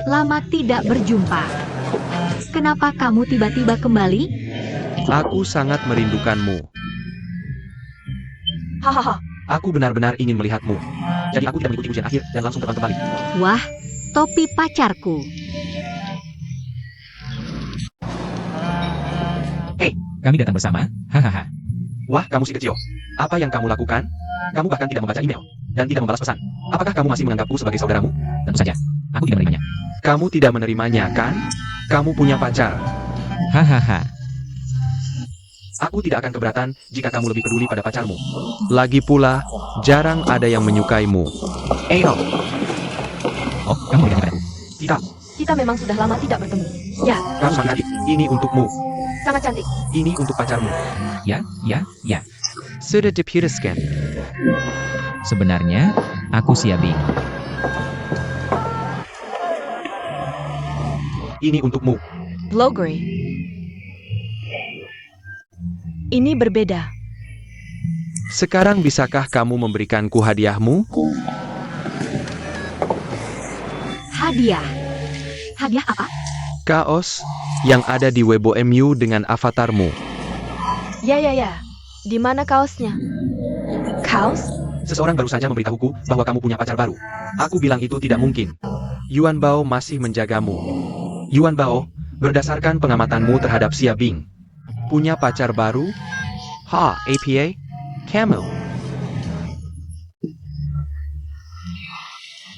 Lama tidak berjumpa. Kenapa kamu tiba-tiba kembali? Aku sangat merindukanmu. Hahaha. Aku benar-benar ingin melihatmu. Jadi aku tidak mengikuti ujian akhir dan langsung terbang kembali. Wah, topi pacarku. Kami datang bersama, hahaha. Wah, kamu si kecil. Apa yang kamu lakukan? Kamu bahkan tidak membaca email dan tidak membalas pesan. Apakah kamu masih menganggapku sebagai saudaramu? Tentu saja, aku tidak menerimanya. Kamu tidak menerimanya, kan? Kamu punya pacar. Hahaha. Aku tidak akan keberatan jika kamu lebih peduli pada pacarmu. Lagi pula, jarang ada yang menyukaimu. Oh, Oh, kamu berikan padaku. tidak. Kita memang sudah lama tidak bertemu. Ya, Kamu sangat cantik. Ini untukmu. sangat cantik. Ini untuk pacarmu. Ya. Sudah diputuskan. Sebenarnya, aku Siabing. Ini untukmu. Blowgrey. Ini berbeda. Sekarang bisakah kamu memberikanku hadiahmu? Hadiah. Hadiah apa? Kaos yang ada di WebOMU dengan avatarmu. Ya. Di mana kaosnya? Kaos? Seseorang baru saja memberitahuku bahwa kamu punya pacar baru. Aku bilang itu tidak mungkin. Yuan Bao masih menjagamu. Yuan Bao, berdasarkan pengamatanmu terhadap Siabing, Punya pacar baru? Ha, APA? Camel.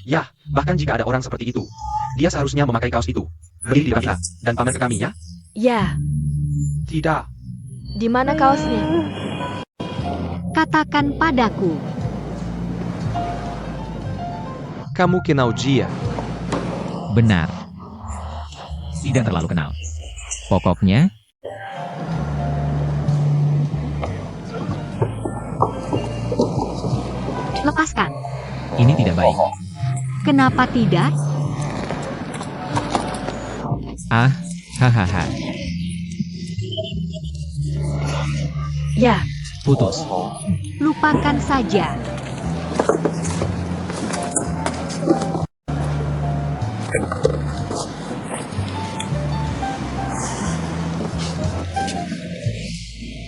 ya, bahkan jika ada orang seperti itu, dia seharusnya memakai kaos itu. Berdiri di depan kita dan pamer ke kami, ya? Ya. Tidak. Di mana kaosnya? Katakan padaku. Kamu kenal Jia? Benar. Tidak terlalu kenal. Pokoknya, Lepaskan. ini tidak baik. Kenapa tidak? Ah, hahaha. Ya. Putus. Lupakan saja.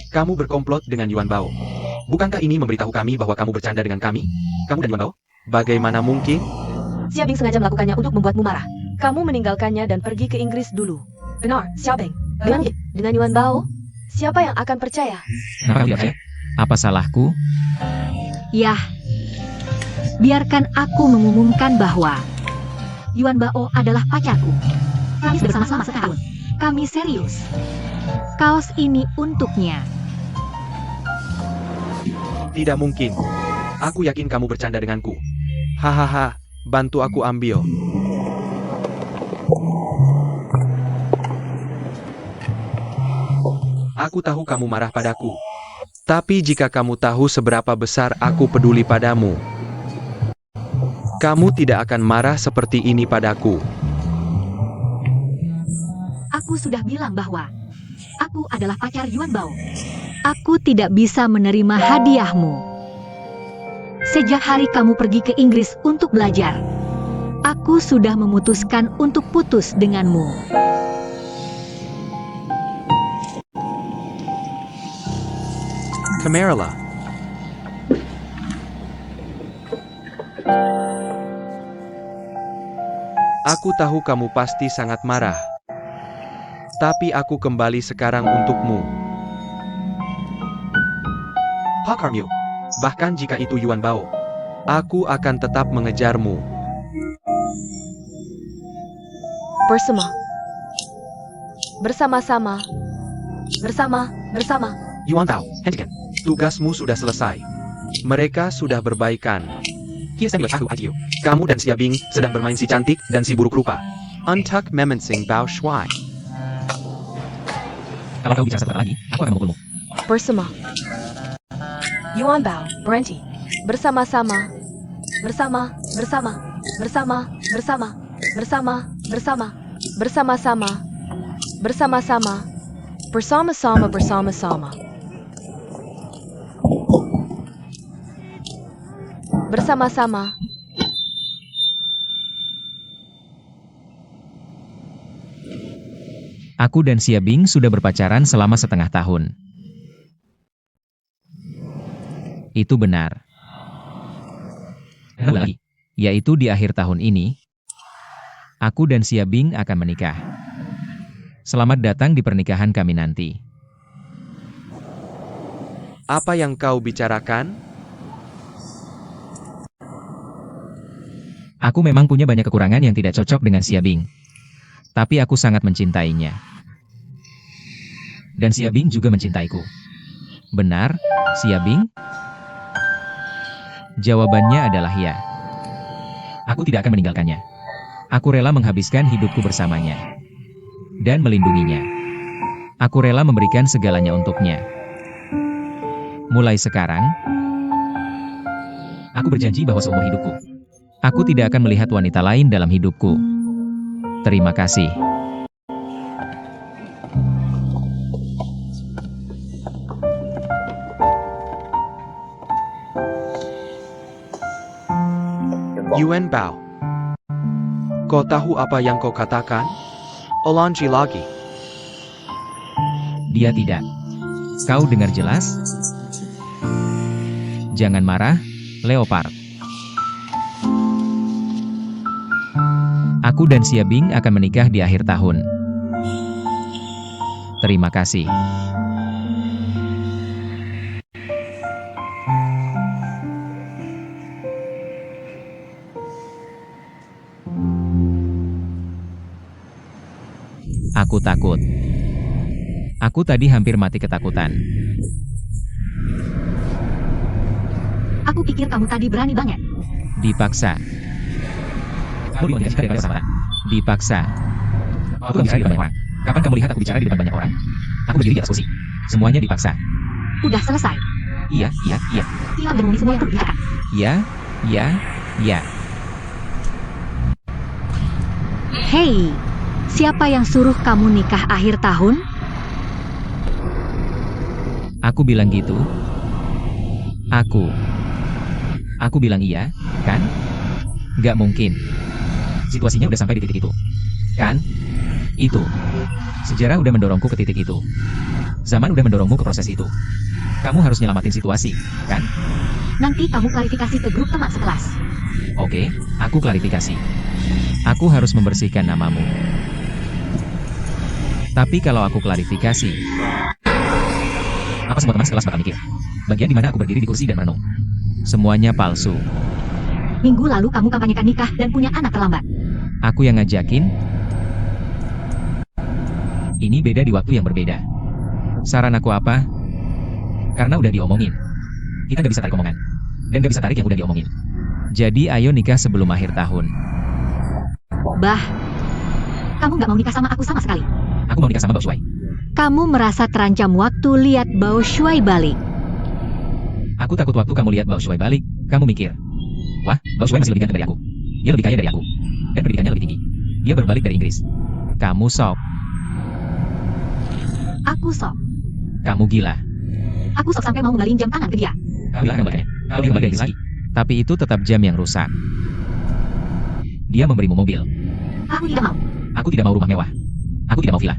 Kamu berkomplot dengan Yuan Bao. Bukankah ini memberitahu kami bahwa kamu bercanda dengan kami? Kamu dan Yuan Bao? Bagaimana mungkin? Xiaobing sengaja melakukannya untuk membuatmu marah. Kamu meninggalkannya dan pergi ke Inggris dulu. Benar, Xiaobing. Dengan Yuan Bao, siapa yang akan percaya? Kenapa tidak saya? Apa salahku? Yah. Biarkan aku mengumumkan bahwa Yuan Bao adalah pacarku. Kami sudah bersama selama setahun. Kami serius. Kaos ini untuknya. Tidak mungkin. Aku yakin kamu bercanda denganku. Hahaha, bantu aku ambil. Aku tahu kamu marah padaku. Tapi jika kamu tahu seberapa besar aku peduli padamu, kamu tidak akan marah seperti ini padaku. Aku sudah bilang bahwa aku adalah pacar Yuan Bao. Aku tidak bisa menerima hadiahmu. Sejak hari kamu pergi ke Inggris untuk belajar, aku sudah memutuskan untuk putus denganmu. Camarilla. Aku tahu kamu pasti sangat marah. Tapi aku kembali sekarang untukmu. Hak Armyu. Bahkan jika itu Yuan Bao. Aku akan tetap mengejarmu. Bersama-sama. Bersama. Yuan Bao, hentikan. Tugasmu sudah selesai. Mereka sudah berbaikan. Kamu dan Siabing sedang bermain si cantik dan si buruk rupa. Untuk memensing Bao Shuai. Kalau kau bicara sebentar lagi, aku akan memukulmu. Bersama. Yuan Bao, berhenti. Bersama-sama. Bersama-sama. Bersama-sama. Aku dan Xiabing sudah berpacaran selama setengah tahun. Itu benar. Lagi, yaitu di akhir tahun ini, aku dan Xiabing akan menikah. Selamat datang di pernikahan kami nanti. Apa yang kau bicarakan? Aku memang punya banyak kekurangan yang tidak cocok dengan Xiabing. Tapi aku sangat mencintainya. Dan Xiabing juga mencintaiku. Benar, Xiabing? Jawabannya adalah ya. Aku tidak akan meninggalkannya. Aku rela menghabiskan hidupku bersamanya. Dan melindunginya. Aku rela memberikan segalanya untuknya. Mulai sekarang, aku berjanji bahwa seumur hidupku, aku tidak akan melihat wanita lain dalam hidupku. Terima kasih. Yuan Bao. Kau tahu apa yang kau katakan? Ulangi lagi. Dia tidak. Kau dengar jelas? Jangan marah, Leopard. Aku dan Xiabing akan menikah di akhir tahun. Terima kasih. Aku takut. Aku tadi hampir mati ketakutan. Aku pikir kamu tadi berani banget. Dipaksa. Dipaksa. Aku bicara di depan banyak orang. Kapan kamu lihat aku bicara di depan banyak orang? Aku berdiri di atas kursi. Semuanya dipaksa. Udah selesai. Iya. Tinggal dengung semua yang berbicarakan. Ya. Hei, siapa yang suruh kamu nikah akhir tahun? Aku bilang gitu. Aku bilang iya, kan? Gak mungkin. Situasinya udah sampai di titik itu. Kan? Itu. Sejarah udah mendorongku ke titik itu. Zaman udah mendorongmu ke proses itu. Kamu harus nyelamatin situasi, kan? Nanti kamu klarifikasi ke grup teman sekelas. Oke, aku klarifikasi. Aku harus membersihkan namamu. Tapi kalau aku klarifikasi, apa semua teman sekelas bakal mikir? Bagian dimana aku berdiri di kursi dan merenung. Semuanya palsu. Minggu lalu kamu kampanyekan nikah dan punya anak terlambat. Aku yang ngajakin. Ini beda di waktu yang berbeda. Saran aku apa? Karena udah diomongin. Kita gak bisa tarik omongan. Dan gak bisa tarik yang udah diomongin. Jadi ayo nikah sebelum akhir tahun. Bah, kamu gak mau nikah sama aku sama sekali. Aku mau nikah sama Bao Shuai. Kamu merasa terancam waktu lihat Bao Shuai balik. Aku takut waktu kamu lihat Bao Shuai balik, kamu mikir, wah, Bao Shuai masih lebih ganteng dari aku. Dia lebih kaya dari aku. Dan pendidikannya lebih tinggi. Dia baru balik dari Inggris. Kamu sok. Aku sok. Kamu gila. Aku sok sampai mau ngembaliin jam tangan ke dia. Kamu bilang kembalinya. Kalau dia kembali dari Inggris lagi. Tapi itu tetap jam yang rusak. Dia memberimu mobil. Aku tidak mau. Aku tidak mau rumah mewah. Aku tidak mau villa.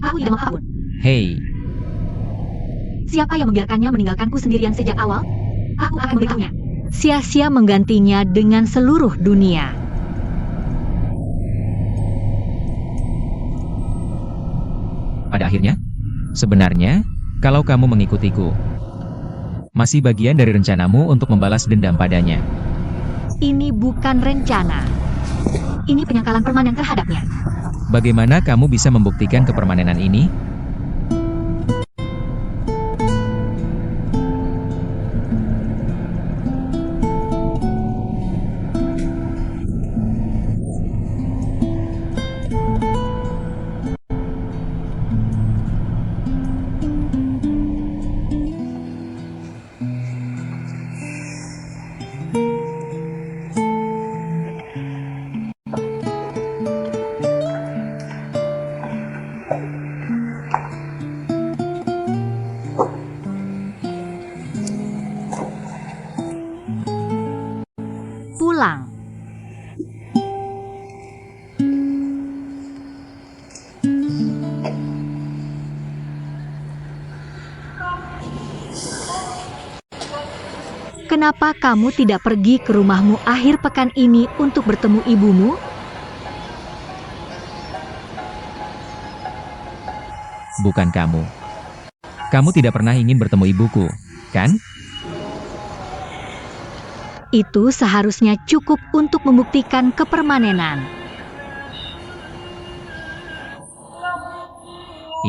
Aku tidak mau apapun. Hei, Siapa yang membiarkannya meninggalkanku sendirian sejak awal? Aku akan memberitahunya. Sia-sia menggantinya dengan seluruh dunia. pada akhirnya, sebenarnya, kalau kamu mengikutiku, masih bagian dari rencanamu untuk membalas dendam padanya. Ini bukan rencana. Ini penyangkalan permanen terhadapnya. Bagaimana kamu bisa membuktikan kepermanenan ini? Kenapa kamu tidak pergi ke rumahmu akhir pekan ini untuk bertemu ibumu? Bukan kamu. Kamu tidak pernah ingin bertemu ibuku, kan? Itu seharusnya cukup untuk membuktikan kepermanenan.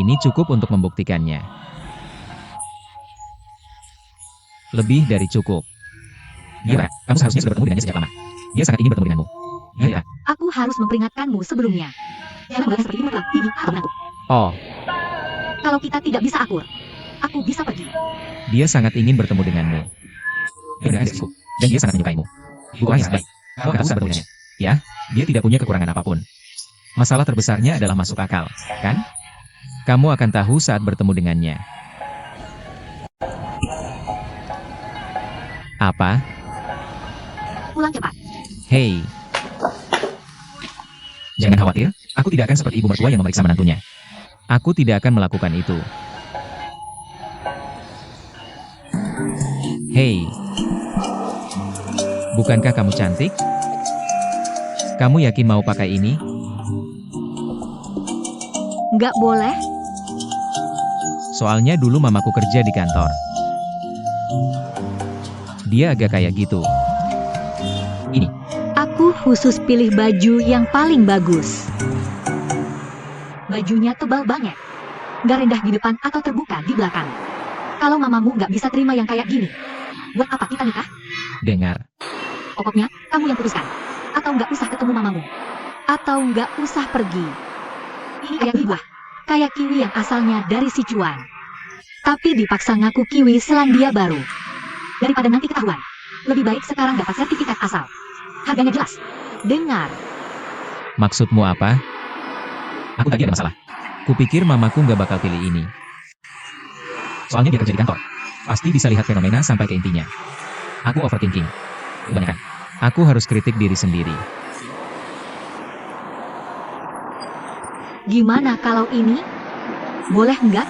Ini cukup untuk membuktikannya. Lebih dari cukup. Dia, kamu seharusnya sudah bertemu dengannya sejak lama. Dia sangat ingin bertemu denganmu. Dia, Aku harus memperingatkanmu sebelumnya. Jangan boleh seperti ini, Bibi atau menantu. oh, Kalau kita tidak bisa akur, aku bisa pergi. dia sangat ingin bertemu denganmu. Dia ada diriku, dan dia sangat menyukaimu. Bukan yang baik. Kamu akan bisa bertemu dengannya. Ya, dia tidak punya kekurangan apapun. Masalah terbesarnya adalah masuk akal, kan? Kamu akan tahu saat bertemu dengannya. Apa? Pulang cepat. Hei. Jangan khawatir, aku tidak akan seperti ibu mertua yang memeriksa menantunya. Aku tidak akan melakukan itu. Hei. Bukankah kamu cantik? Kamu yakin mau pakai ini? Nggak boleh. Soalnya dulu mamaku kerja di kantor. Dia agak kayak gitu. Ini. Aku khusus pilih baju yang paling bagus. Bajunya tebal banget. Nggak rendah di depan atau terbuka di belakang. Kalau mamamu nggak bisa terima yang kayak gini, buat apa kita nikah? Dengar. Pokoknya, kamu yang putuskan. Atau nggak usah ketemu mamamu. Atau nggak usah pergi. Ini kayak buah. Kayak kiwi yang asalnya dari Sichuan. Tapi dipaksa ngaku kiwi Selandia Baru. Daripada nanti ketahuan. Lebih baik sekarang dapat sertifikat asal. Harganya jelas. Dengar. Maksudmu apa? Aku tadi ada masalah. Kupikir mamaku nggak bakal pilih ini. Soalnya dia kerja di kantor. Pasti bisa lihat fenomena sampai ke intinya. Aku overthinking. Kebanyakan. Aku harus kritik diri sendiri. Gimana kalau ini? Boleh nggak?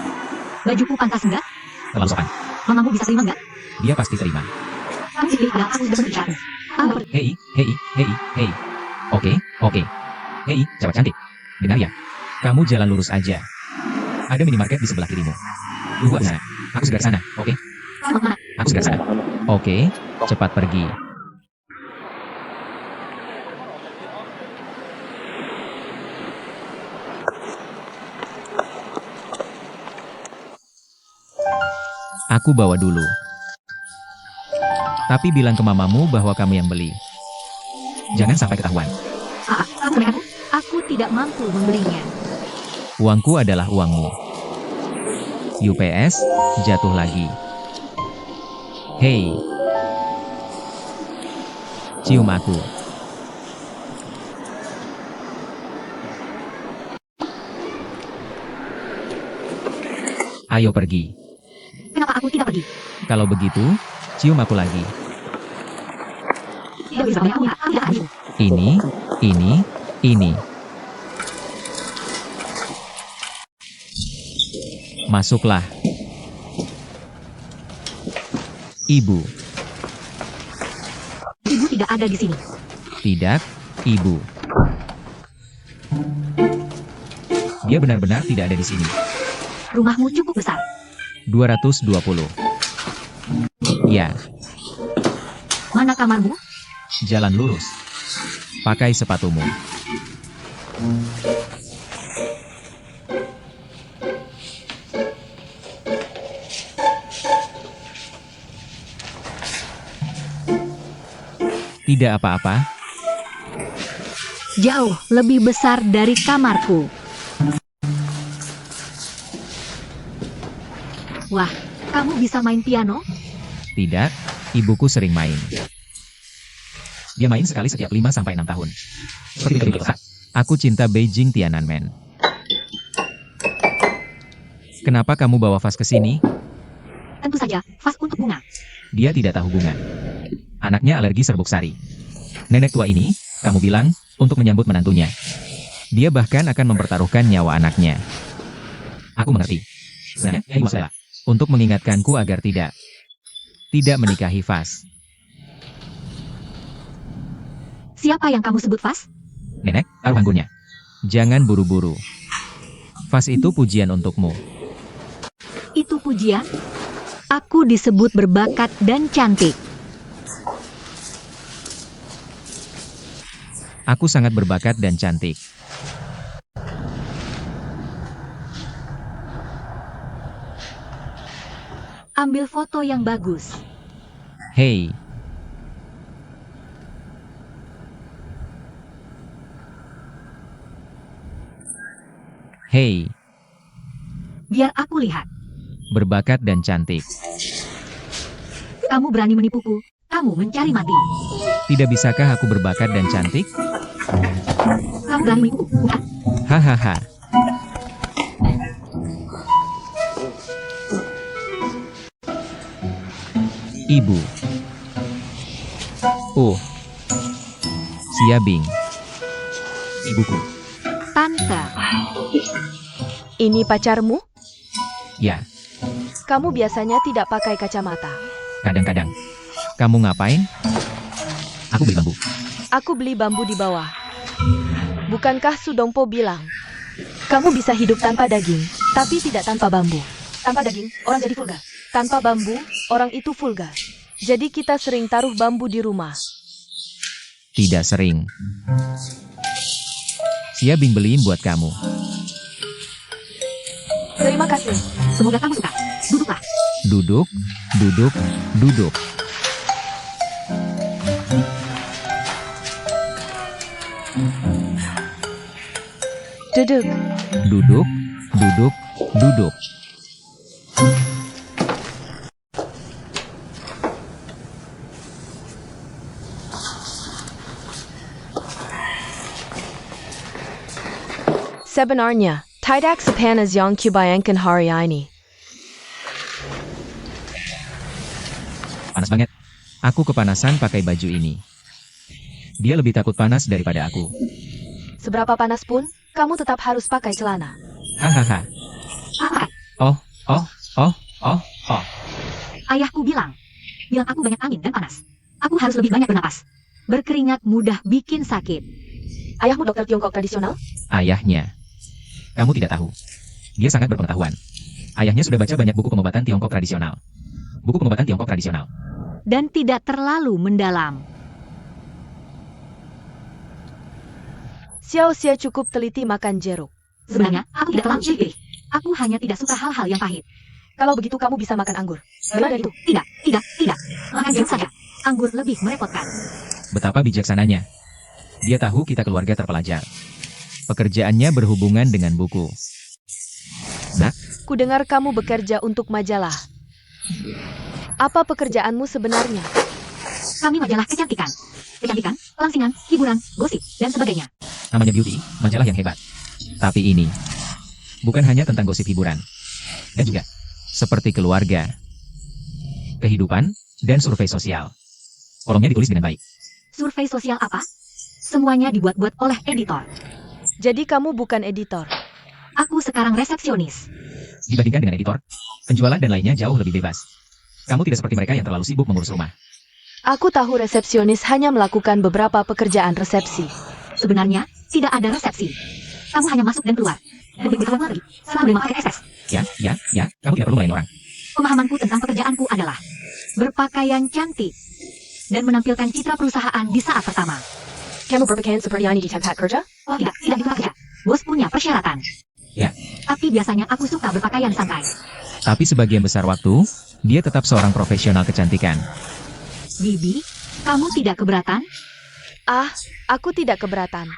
Bajuku pantas nggak? Terlalu sopan. Mamamu bisa terima nggak? Dia pasti terima. Kamu pilih nggak? Aku sudah berbicara. Hei, hei, hei, hei. Oke, oke. Hei, cewek cantik. Dengar ya. Kamu jalan lurus aja. Ada minimarket di sebelah kirimu. Tunggu di sana. Aku segera ke sana, oke? Aku segera ke sana. Oke, cepat pergi. Aku bawa dulu. Tapi bilang ke mamamu bahwa kamu yang beli. Jangan sampai ketahuan. Aku tidak mampu membelinya. Uangku adalah uangmu. UPS, jatuh lagi. Hei. Cium aku. Ayo pergi. Kenapa aku tidak pergi? Kalau begitu, cium aku lagi. Tidak bisa, aku tidak adil. Ini. Masuklah. Ibu. Ibu tidak ada di sini. Tidak, Ibu. Dia benar-benar tidak ada di sini. Rumahmu cukup besar. 220. Ya, Mana kamarmu? jalan lurus. Pakai sepatumu. Tidak apa-apa. Jauh lebih besar dari kamarku. Wah, kamu bisa main piano? Tidak, ibuku sering main. Dia main sekali setiap 5-6 tahun. Seperti itu. Aku cinta Beijing Tiananmen. Kenapa kamu bawa vas ke sini? Tentu saja, vas untuk bunga. Dia tidak tahu bunga. Anaknya alergi serbuk sari. Nenek tua ini, kamu bilang, untuk menyambut menantunya. Dia bahkan akan mempertaruhkan nyawa anaknya. Aku mengerti. Sebenarnya, ini masalah. Untuk mengingatkanku agar tidak menikahi Vas. Siapa yang kamu sebut Vas? Nenek, taruh anggurnya. Jangan buru-buru. Vas itu pujian untukmu. Itu pujian? Aku disebut berbakat dan cantik. Aku sangat berbakat dan cantik. Ambil foto yang bagus. Hei, hei, Biar aku lihat. berbakat dan cantik. Kamu berani menipuku. Kamu mencari mati. Tidak bisakah aku berbakat dan cantik? Kamu berani menipuku, bukan? Hahaha. Ibu. Oh. Siabing. Ibuku. Tante. Ini pacarmu? Ya, Kamu biasanya tidak pakai kacamata. kadang-kadang. Kamu ngapain? Aku beli bambu. Aku beli bambu di bawah. Bukankah Sudongpo bilang, kamu bisa hidup tanpa daging, tapi tidak tanpa bambu. Tanpa daging, orang jadi vulgar. Tanpa bambu, orang itu vulgar. Jadi kita sering taruh bambu di rumah. Tidak sering. Siabing beliin buat kamu. Terima kasih. Semoga kamu suka. Duduklah. Duduk, duduk, duduk. Duduk. Duduk, duduk, duduk. Sebenarnya, tidak sepanas yang kubayangkan hari ini. Panas banget. Aku kepanasan pakai baju ini. Dia lebih takut panas daripada aku. Seberapa panas pun, kamu tetap harus pakai celana. Hahaha. Apa? Oh, oh, oh, oh, oh. Ayahku bilang aku banyak angin dan panas. Aku harus lebih banyak bernapas. Berkeringat mudah bikin sakit. Ayahmu dokter Tiongkok tradisional? Ayahnya. Kamu tidak tahu. Dia sangat berpengetahuan. Ayahnya sudah baca banyak buku pengobatan Tiongkok tradisional. Buku pengobatan Tiongkok tradisional. Dan tidak terlalu mendalam. Xiao Xia cukup teliti makan jeruk. Sebenarnya, aku tidak terlalu pilih. Aku hanya tidak suka hal-hal yang pahit. Kalau begitu kamu bisa makan anggur. Gimana itu? Tidak, tidak, tidak. Makan jeruk saja. Anggur lebih merepotkan. Betapa bijaksananya. Dia tahu kita keluarga terpelajar. Pekerjaannya berhubungan dengan buku. Kudengar kamu bekerja untuk majalah. Apa pekerjaanmu sebenarnya? Kami majalah kecantikan. Kecantikan, pelangsingan, hiburan, gosip, dan sebagainya. Namanya Beauty, majalah yang hebat. Tapi ini bukan hanya tentang gosip hiburan. Dan juga seperti keluarga, kehidupan, dan survei sosial. Kolomnya ditulis dengan baik. Survei sosial apa? Semuanya dibuat-buat oleh editor. Jadi kamu bukan editor. Aku sekarang resepsionis. Dibandingkan dengan editor, penjualan dan lainnya jauh lebih bebas. Kamu tidak seperti mereka yang terlalu sibuk mengurus rumah. Aku tahu resepsionis hanya melakukan beberapa pekerjaan resepsi. Sebenarnya, tidak ada resepsi. Kamu hanya masuk dan keluar. Dan begitu kamu pergi, setelah menerima paket ekses. Ya, kamu tidak perlu melayani orang. Pemahamanku tentang pekerjaanku adalah berpakaian cantik dan menampilkan citra perusahaan di saat pertama. Kamu berpakaian seperti ini di tempat kerja? Oh tidak gitu saja. Bos punya persyaratan. Ya. Tapi biasanya aku suka berpakaian santai. Tapi sebagian besar waktu, dia tetap seorang profesional kecantikan. Bibi, kamu tidak keberatan? Ah, aku tidak keberatan.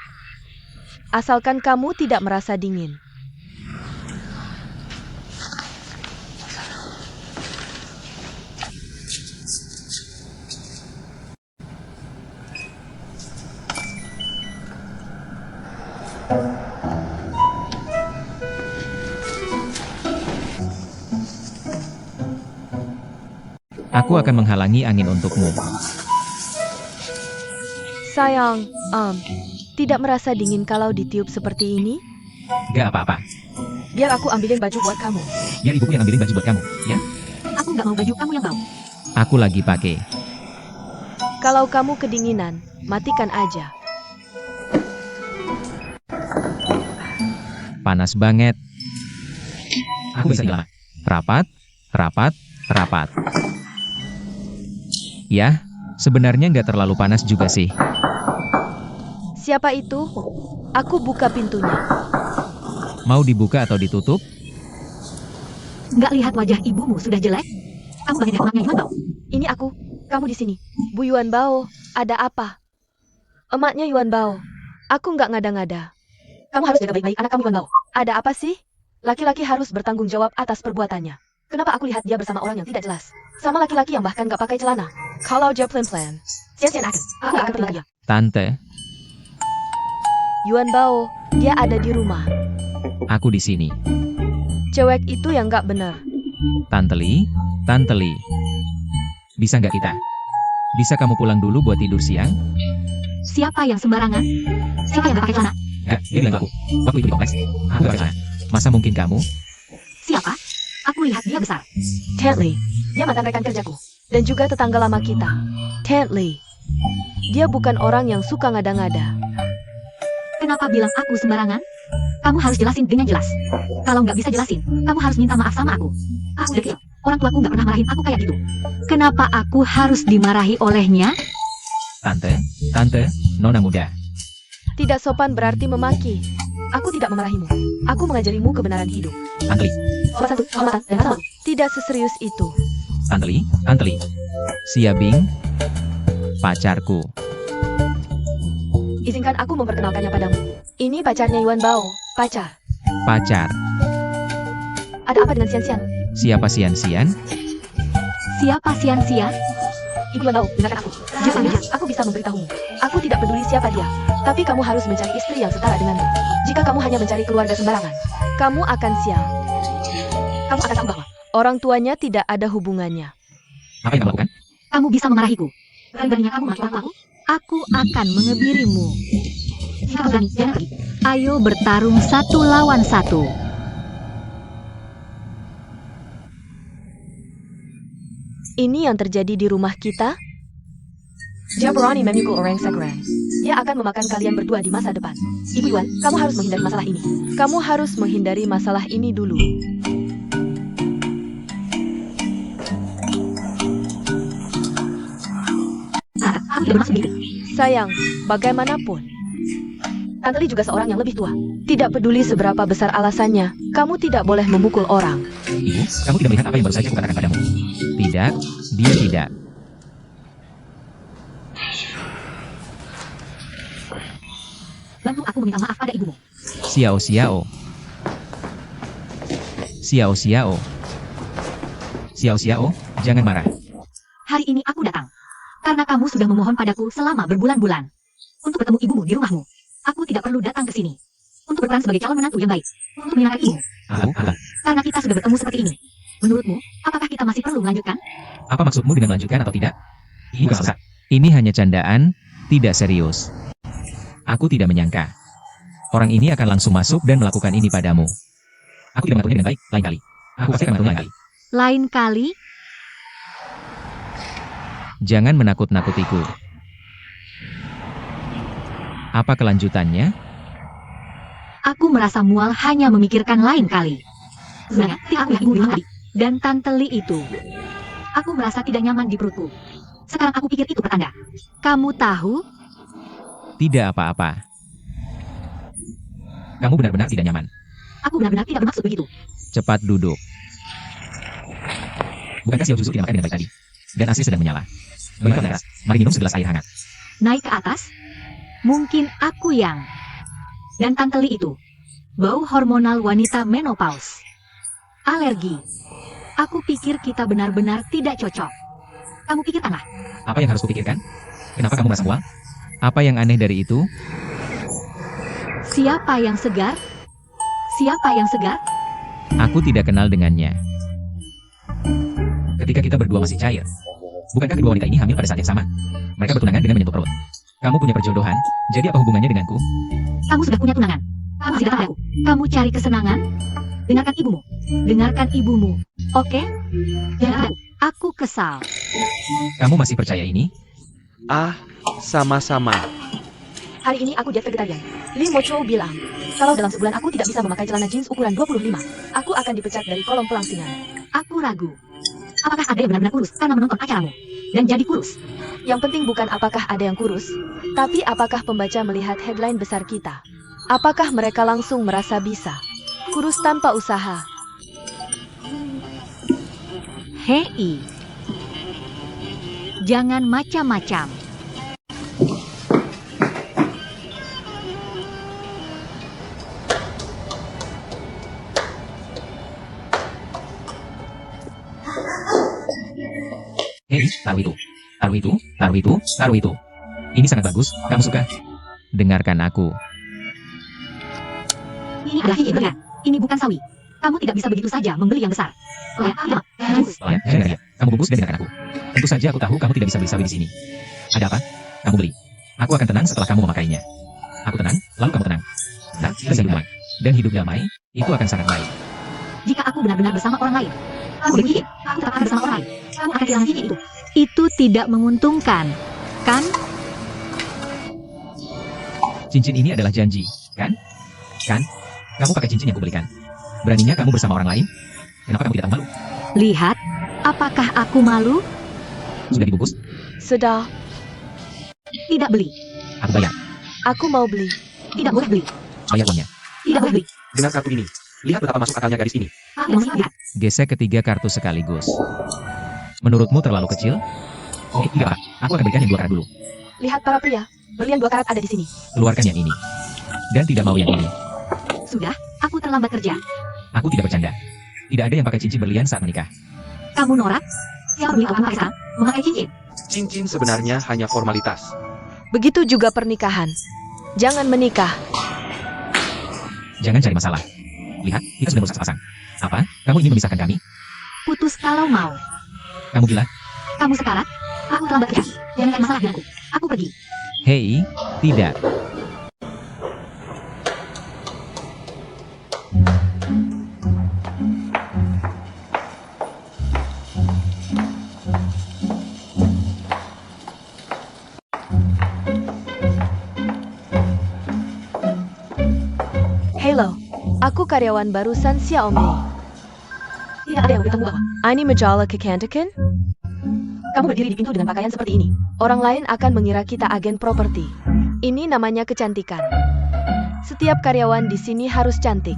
Asalkan kamu tidak merasa dingin. Aku akan menghalangi angin untukmu. Sayang, tidak merasa dingin kalau ditiup seperti ini? Gak apa-apa. Biar aku ambilin baju buat kamu. Biar ibuku yang ambilin baju buat kamu, ya? Aku nggak mau baju kamu yang bau. Aku lagi pakai. Kalau kamu kedinginan, matikan aja. Panas banget. Aku bisa lama. Rapat, rapat, rapat. Ya, sebenarnya nggak terlalu panas juga sih. Siapa itu? Aku buka pintunya. Mau dibuka atau ditutup? Nggak lihat wajah ibumu sudah jelek? Kamu banyak orangnya Yuan Bao. Ini aku. Kamu di sini. Bu Yuan Bao, ada apa? Emaknya Yuan Bao. Aku nggak ngada-ngada. Kamu harus jaga baik-baik anak kamu Yuan Bao. Ada apa sih? Laki-laki harus bertanggung jawab atas perbuatannya. Kenapa aku lihat dia bersama orang yang tidak jelas? Sama laki-laki yang bahkan nggak pakai celana. Kalau dia plan-plan, Sian-sian akan. Aku nggak akan pergi dia. Tante, Yuan Bao, dia ada di rumah. aku di sini. Cewek itu yang nggak benar. Tante Li, bisa nggak kita? Bisa kamu pulang dulu buat tidur siang? Siapa yang sembarangan? Siapa yang nggak pakai celana? Nggak, dia bilang ke aku. Waktu itu di kompleks, aku nggak pakai celana. Masa mungkin kamu? Siapa? Aku lihat dia besar. Tentley, dia mantan rekan kerjaku. Dan juga tetangga lama kita. Tentley, dia bukan orang yang suka ngada-ngada. Kenapa bilang aku sembarangan? Kamu harus jelasin dengan jelas. Kalau nggak bisa jelasin, kamu harus minta maaf sama aku. Aku udah kecil. Orang tuaku nggak pernah marahin aku kayak gitu. Kenapa aku harus dimarahi olehnya? Tante, nona muda. Tidak sopan berarti memaki. Aku tidak memarahimu. Aku mengajarimu kebenaran hidup. Tante Li, Sopan satu, kehormatan, dan rasa malu. Tidak seserius itu. Tante Li. Siabing, pacarku. Izinkan aku memperkenalkannya padamu. Ini pacarnya Yuan Bao. Pacar. Pacar. Ada apa dengan Sian-Sian? Siapa Sian-Sian? Siapa Sian-Sian? Ibu Yuan Bao, dengarkan aku. Jangan dia, aku bisa memberitahumu. Aku tidak peduli siapa dia. Tapi kamu harus mencari istri yang setara denganmu. Jika kamu hanya mencari keluarga sembarangan, kamu akan sial. Kamu akan tahu bahwa orang tuanya tidak ada hubungannya. Apa yang kamu lakukan? Kamu bisa memarahiku. Berani-beraninya kamu maki orang tuaku? Aku akan mengebirimu. Jika kamu berani, jangan pergi. Ayo bertarung 1 lawan 1. Ini yang terjadi di rumah kita? Dia berani memikul orang sekarang. Dia akan memakan kalian berdua di masa depan. Ibu Yuan, kamu harus menghindari masalah ini. Kamu harus menghindari masalah ini dulu. Aku tidak bermaksud begitu. Sayang, bagaimanapun, Tante Li juga seorang yang lebih tua. Tidak peduli seberapa besar alasannya, kamu tidak boleh memukul orang. Ibu, kamu tidak melihat apa yang baru saja aku katakan padamu? Tidak, dia tidak. Bantu aku meminta maaf pada ibumu. Xiao Xiao. Xiao Xiao. Xiao Xiao, jangan marah. Hari ini aku datang. Karena kamu sudah memohon padaku selama berbulan-bulan. Untuk bertemu ibumu di rumahmu. Aku tidak perlu datang ke sini. Untuk berperan sebagai calon menantu yang baik. Untuk menyenangkan ibu. Apa? Karena kita sudah bertemu seperti ini. Menurutmu, apakah kita masih perlu melanjutkan? Apa maksudmu dengan melanjutkan atau tidak? Ini bukan selesai. Ini hanya candaan, tidak serius. Aku tidak menyangka. Orang ini akan langsung masuk dan melakukan ini padamu. Aku tidak mengaturnya dengan baik, lain kali. Aku pasti akan mengaturnya lain kali. Lain kali, Jangan menakut-nakutiku. Apa kelanjutannya? aku merasa mual hanya memikirkan lain kali. Sebenarnya, tidak aku yang ibu bilang tadi. Dan Tante Li itu. Aku merasa tidak nyaman di perutku. Sekarang aku pikir itu pertanda. Kamu tahu? Tidak apa-apa. Kamu benar-benar tidak nyaman. Aku benar-benar tidak bermaksud begitu. Cepat duduk. Bukankah Xiao Zuzu tidak makan dengan baik tadi? Dan AC sedang menyala. Bagaimana keras? Mari minum segelas air hangat. Naik ke atas? Mungkin aku yang. Dan Tante Li itu. Bau hormonal wanita menopause. Alergi. Aku pikir kita benar-benar tidak cocok. Kamu pikirkanlah. Apa yang harus kupikirkan? Kenapa kamu merasa mual? Apa yang aneh dari itu? Siapa yang segar? Siapa yang segar? Aku tidak kenal dengannya. Ketika kita berdua masih cair, bukankah kedua wanita ini hamil pada saat yang sama? Mereka bertunangan dengan menyentuh perut. Kamu punya perjodohan, jadi apa hubungannya denganku? Kamu sudah punya tunangan. Kamu masih datang padaku. Kamu cari kesenangan? Dengarkan ibumu. Dengarkan ibumu. Oke? Jangan aku. Aku kesal. Kamu masih percaya ini? Ah, sama-sama. Hari ini aku diet vegetarian. Lee Mocho bilang, kalau dalam sebulan aku tidak bisa memakai celana jeans ukuran 25, aku akan dipecat dari kolom pelangsingan. Aku ragu. Apakah ada yang benar-benar kurus karena menonton acaramu dan jadi kurus? Yang penting bukan apakah ada yang kurus, tapi apakah pembaca melihat headline besar kita. Apakah mereka langsung merasa bisa kurus tanpa usaha? Hei, jangan macam-macam. Hei, taruh itu. Taruh itu, taruh itu, taruh itu. Ini sangat bagus, kamu suka? Dengarkan aku. Ini adalah hei benar. Ini bukan sawi. Kamu tidak bisa begitu saja membeli yang besar. Oh ya, bagus. Ya, dengar ya. Kamu bungkus dan dengarkan aku. Tentu saja aku tahu kamu tidak bisa beli sawi di sini. Ada apa? Kamu beli. Aku akan tenang setelah kamu memakainya. Aku tenang, lalu kamu tenang. Nah, kita hidup damai. Dan hidup damai, itu akan sangat baik. Jika aku benar-benar bersama orang lain, kamu berpikir, aku tetap akan bersama orang lain. Kamu akan kehilangan gigi itu. Itu tidak menguntungkan, kan? Cincin ini adalah janji, kan? Kan? Kamu pakai cincin yang kubelikan. Beraninya kamu bersama orang lain? Kenapa kamu tidak tahu malu? Lihat, apakah aku malu? Sudah dibungkus? Sudah, Tidak beli. Aku bayar. aku mau beli. Tidak boleh beli. Bayar uangnya. Tidak boleh beli. Dengan kartu ini, lihat betapa masuk akalnya gadis ini. Aku tidak mau lihat. Gesek ketiga kartu sekaligus. Menurutmu terlalu kecil? Tidak, Pak. Aku akan berikan yang 2 karat dulu. Lihat para pria, berlian 2 karat ada di sini. Keluarkan yang ini. Dan tidak mau yang ini. Sudah, aku terlambat kerja. Aku tidak bercanda. Tidak ada yang pakai cincin berlian saat menikah. Kamu norak? Siapa bilang kamu pakai memakai cincin? Cincin sebenarnya hanya formalitas. Begitu juga pernikahan. Jangan menikah. Jangan cari masalah. Lihat, kita sudah merusak sepasang. Apa? Kamu ingin memisahkan kami? Putus kalau mau. Kamu gila? Kamu sekarat? Aku terlambat kerja. Jangan cari masalah denganku. Aku pergi. Hei, tidak. Halo, aku karyawan barusan Xiaomei. Tidak ada yang beritahu bahwa Ini majalah kecantikan? kamu berdiri di pintu dengan pakaian seperti ini. Orang lain akan mengira kita agen properti. Ini namanya kecantikan. Setiap karyawan di sini harus cantik.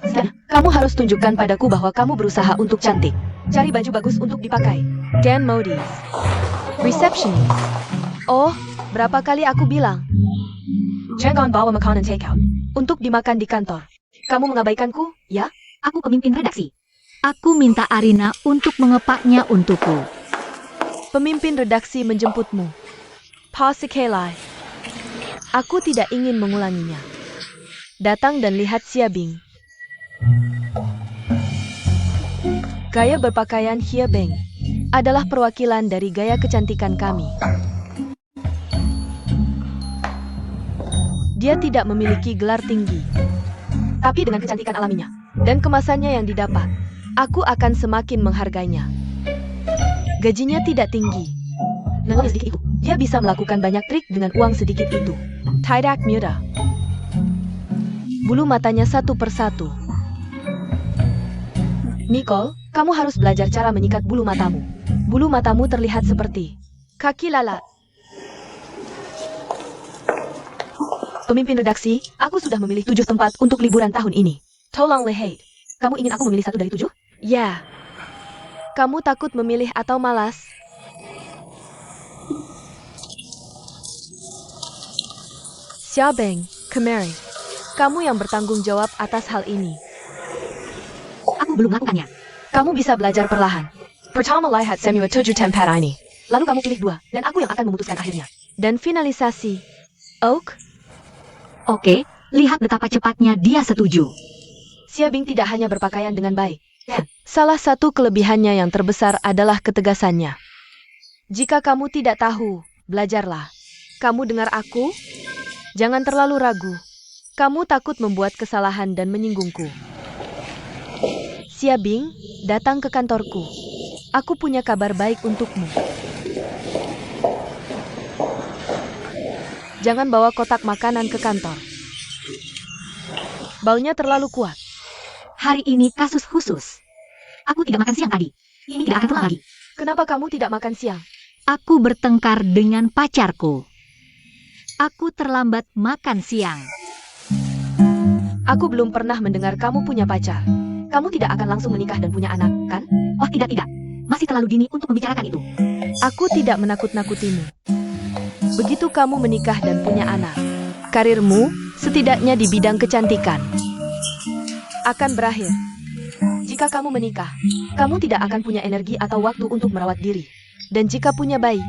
Dan kamu harus tunjukkan padaku bahwa kamu berusaha untuk cantik. Cari baju bagus untuk dipakai. Dan modis. Receptionist. Oh, berapa kali aku bilang? Jangan bawa makanan take out. Untuk dimakan di kantor. Kamu mengabaikanku, ya? Aku pemimpin redaksi. Aku minta Arina untuk mengepaknya untukku. Pemimpin redaksi menjemputmu. Pasikhelai. Aku tidak ingin mengulanginya. Datang dan lihat Xiabing. Gaya berpakaian Xiabing adalah perwakilan dari gaya kecantikan kami. Dia tidak memiliki gelar tinggi, tapi dengan kecantikan alaminya dan kemasannya yang didapat, aku akan semakin menghargainya. Gajinya tidak tinggi. Namun sedikit itu, dia bisa melakukan banyak trik dengan uang sedikit itu. Tidak mudah. Bulu matanya satu persatu. Nicole, kamu harus belajar cara menyikat bulu matamu. Bulu matamu terlihat seperti kaki lalat. Pemimpin redaksi, aku sudah memilih 7 tempat untuk liburan tahun ini. Tolong lihat. Kamu ingin aku memilih 1 dari 7? Ya. Kamu takut memilih atau malas? Xiaobing, Kemari. Kamu yang bertanggung jawab atas hal ini. Aku belum melakukannya. Kamu bisa belajar perlahan. Pertama lihat semua 7 tempat ini. Lalu kamu pilih 2, dan aku yang akan memutuskan akhirnya. Dan finalisasi. Oak, Oke, lihat betapa cepatnya dia setuju. Xiabing tidak hanya berpakaian dengan baik. Salah satu kelebihannya yang terbesar adalah ketegasannya. Jika kamu tidak tahu, belajarlah. Kamu dengar aku? Jangan terlalu ragu. Kamu takut membuat kesalahan dan menyinggungku. Xiabing, datang ke kantorku. Aku punya kabar baik untukmu. Jangan bawa kotak makanan ke kantor. Baunya terlalu kuat. Hari ini kasus khusus. Aku tidak makan siang tadi. Ini tidak akan terulang lagi. Kenapa kamu tidak makan siang? Aku bertengkar dengan pacarku. Aku terlambat makan siang. Aku belum pernah mendengar kamu punya pacar. Kamu tidak akan langsung menikah dan punya anak, kan? Oh tidak. Masih terlalu dini untuk membicarakan itu. Aku tidak menakut-nakutimu. Begitu kamu menikah dan punya anak, karirmu, setidaknya di bidang kecantikan, akan berakhir. Jika kamu menikah, kamu tidak akan punya energi atau waktu untuk merawat diri. Dan jika punya bayi,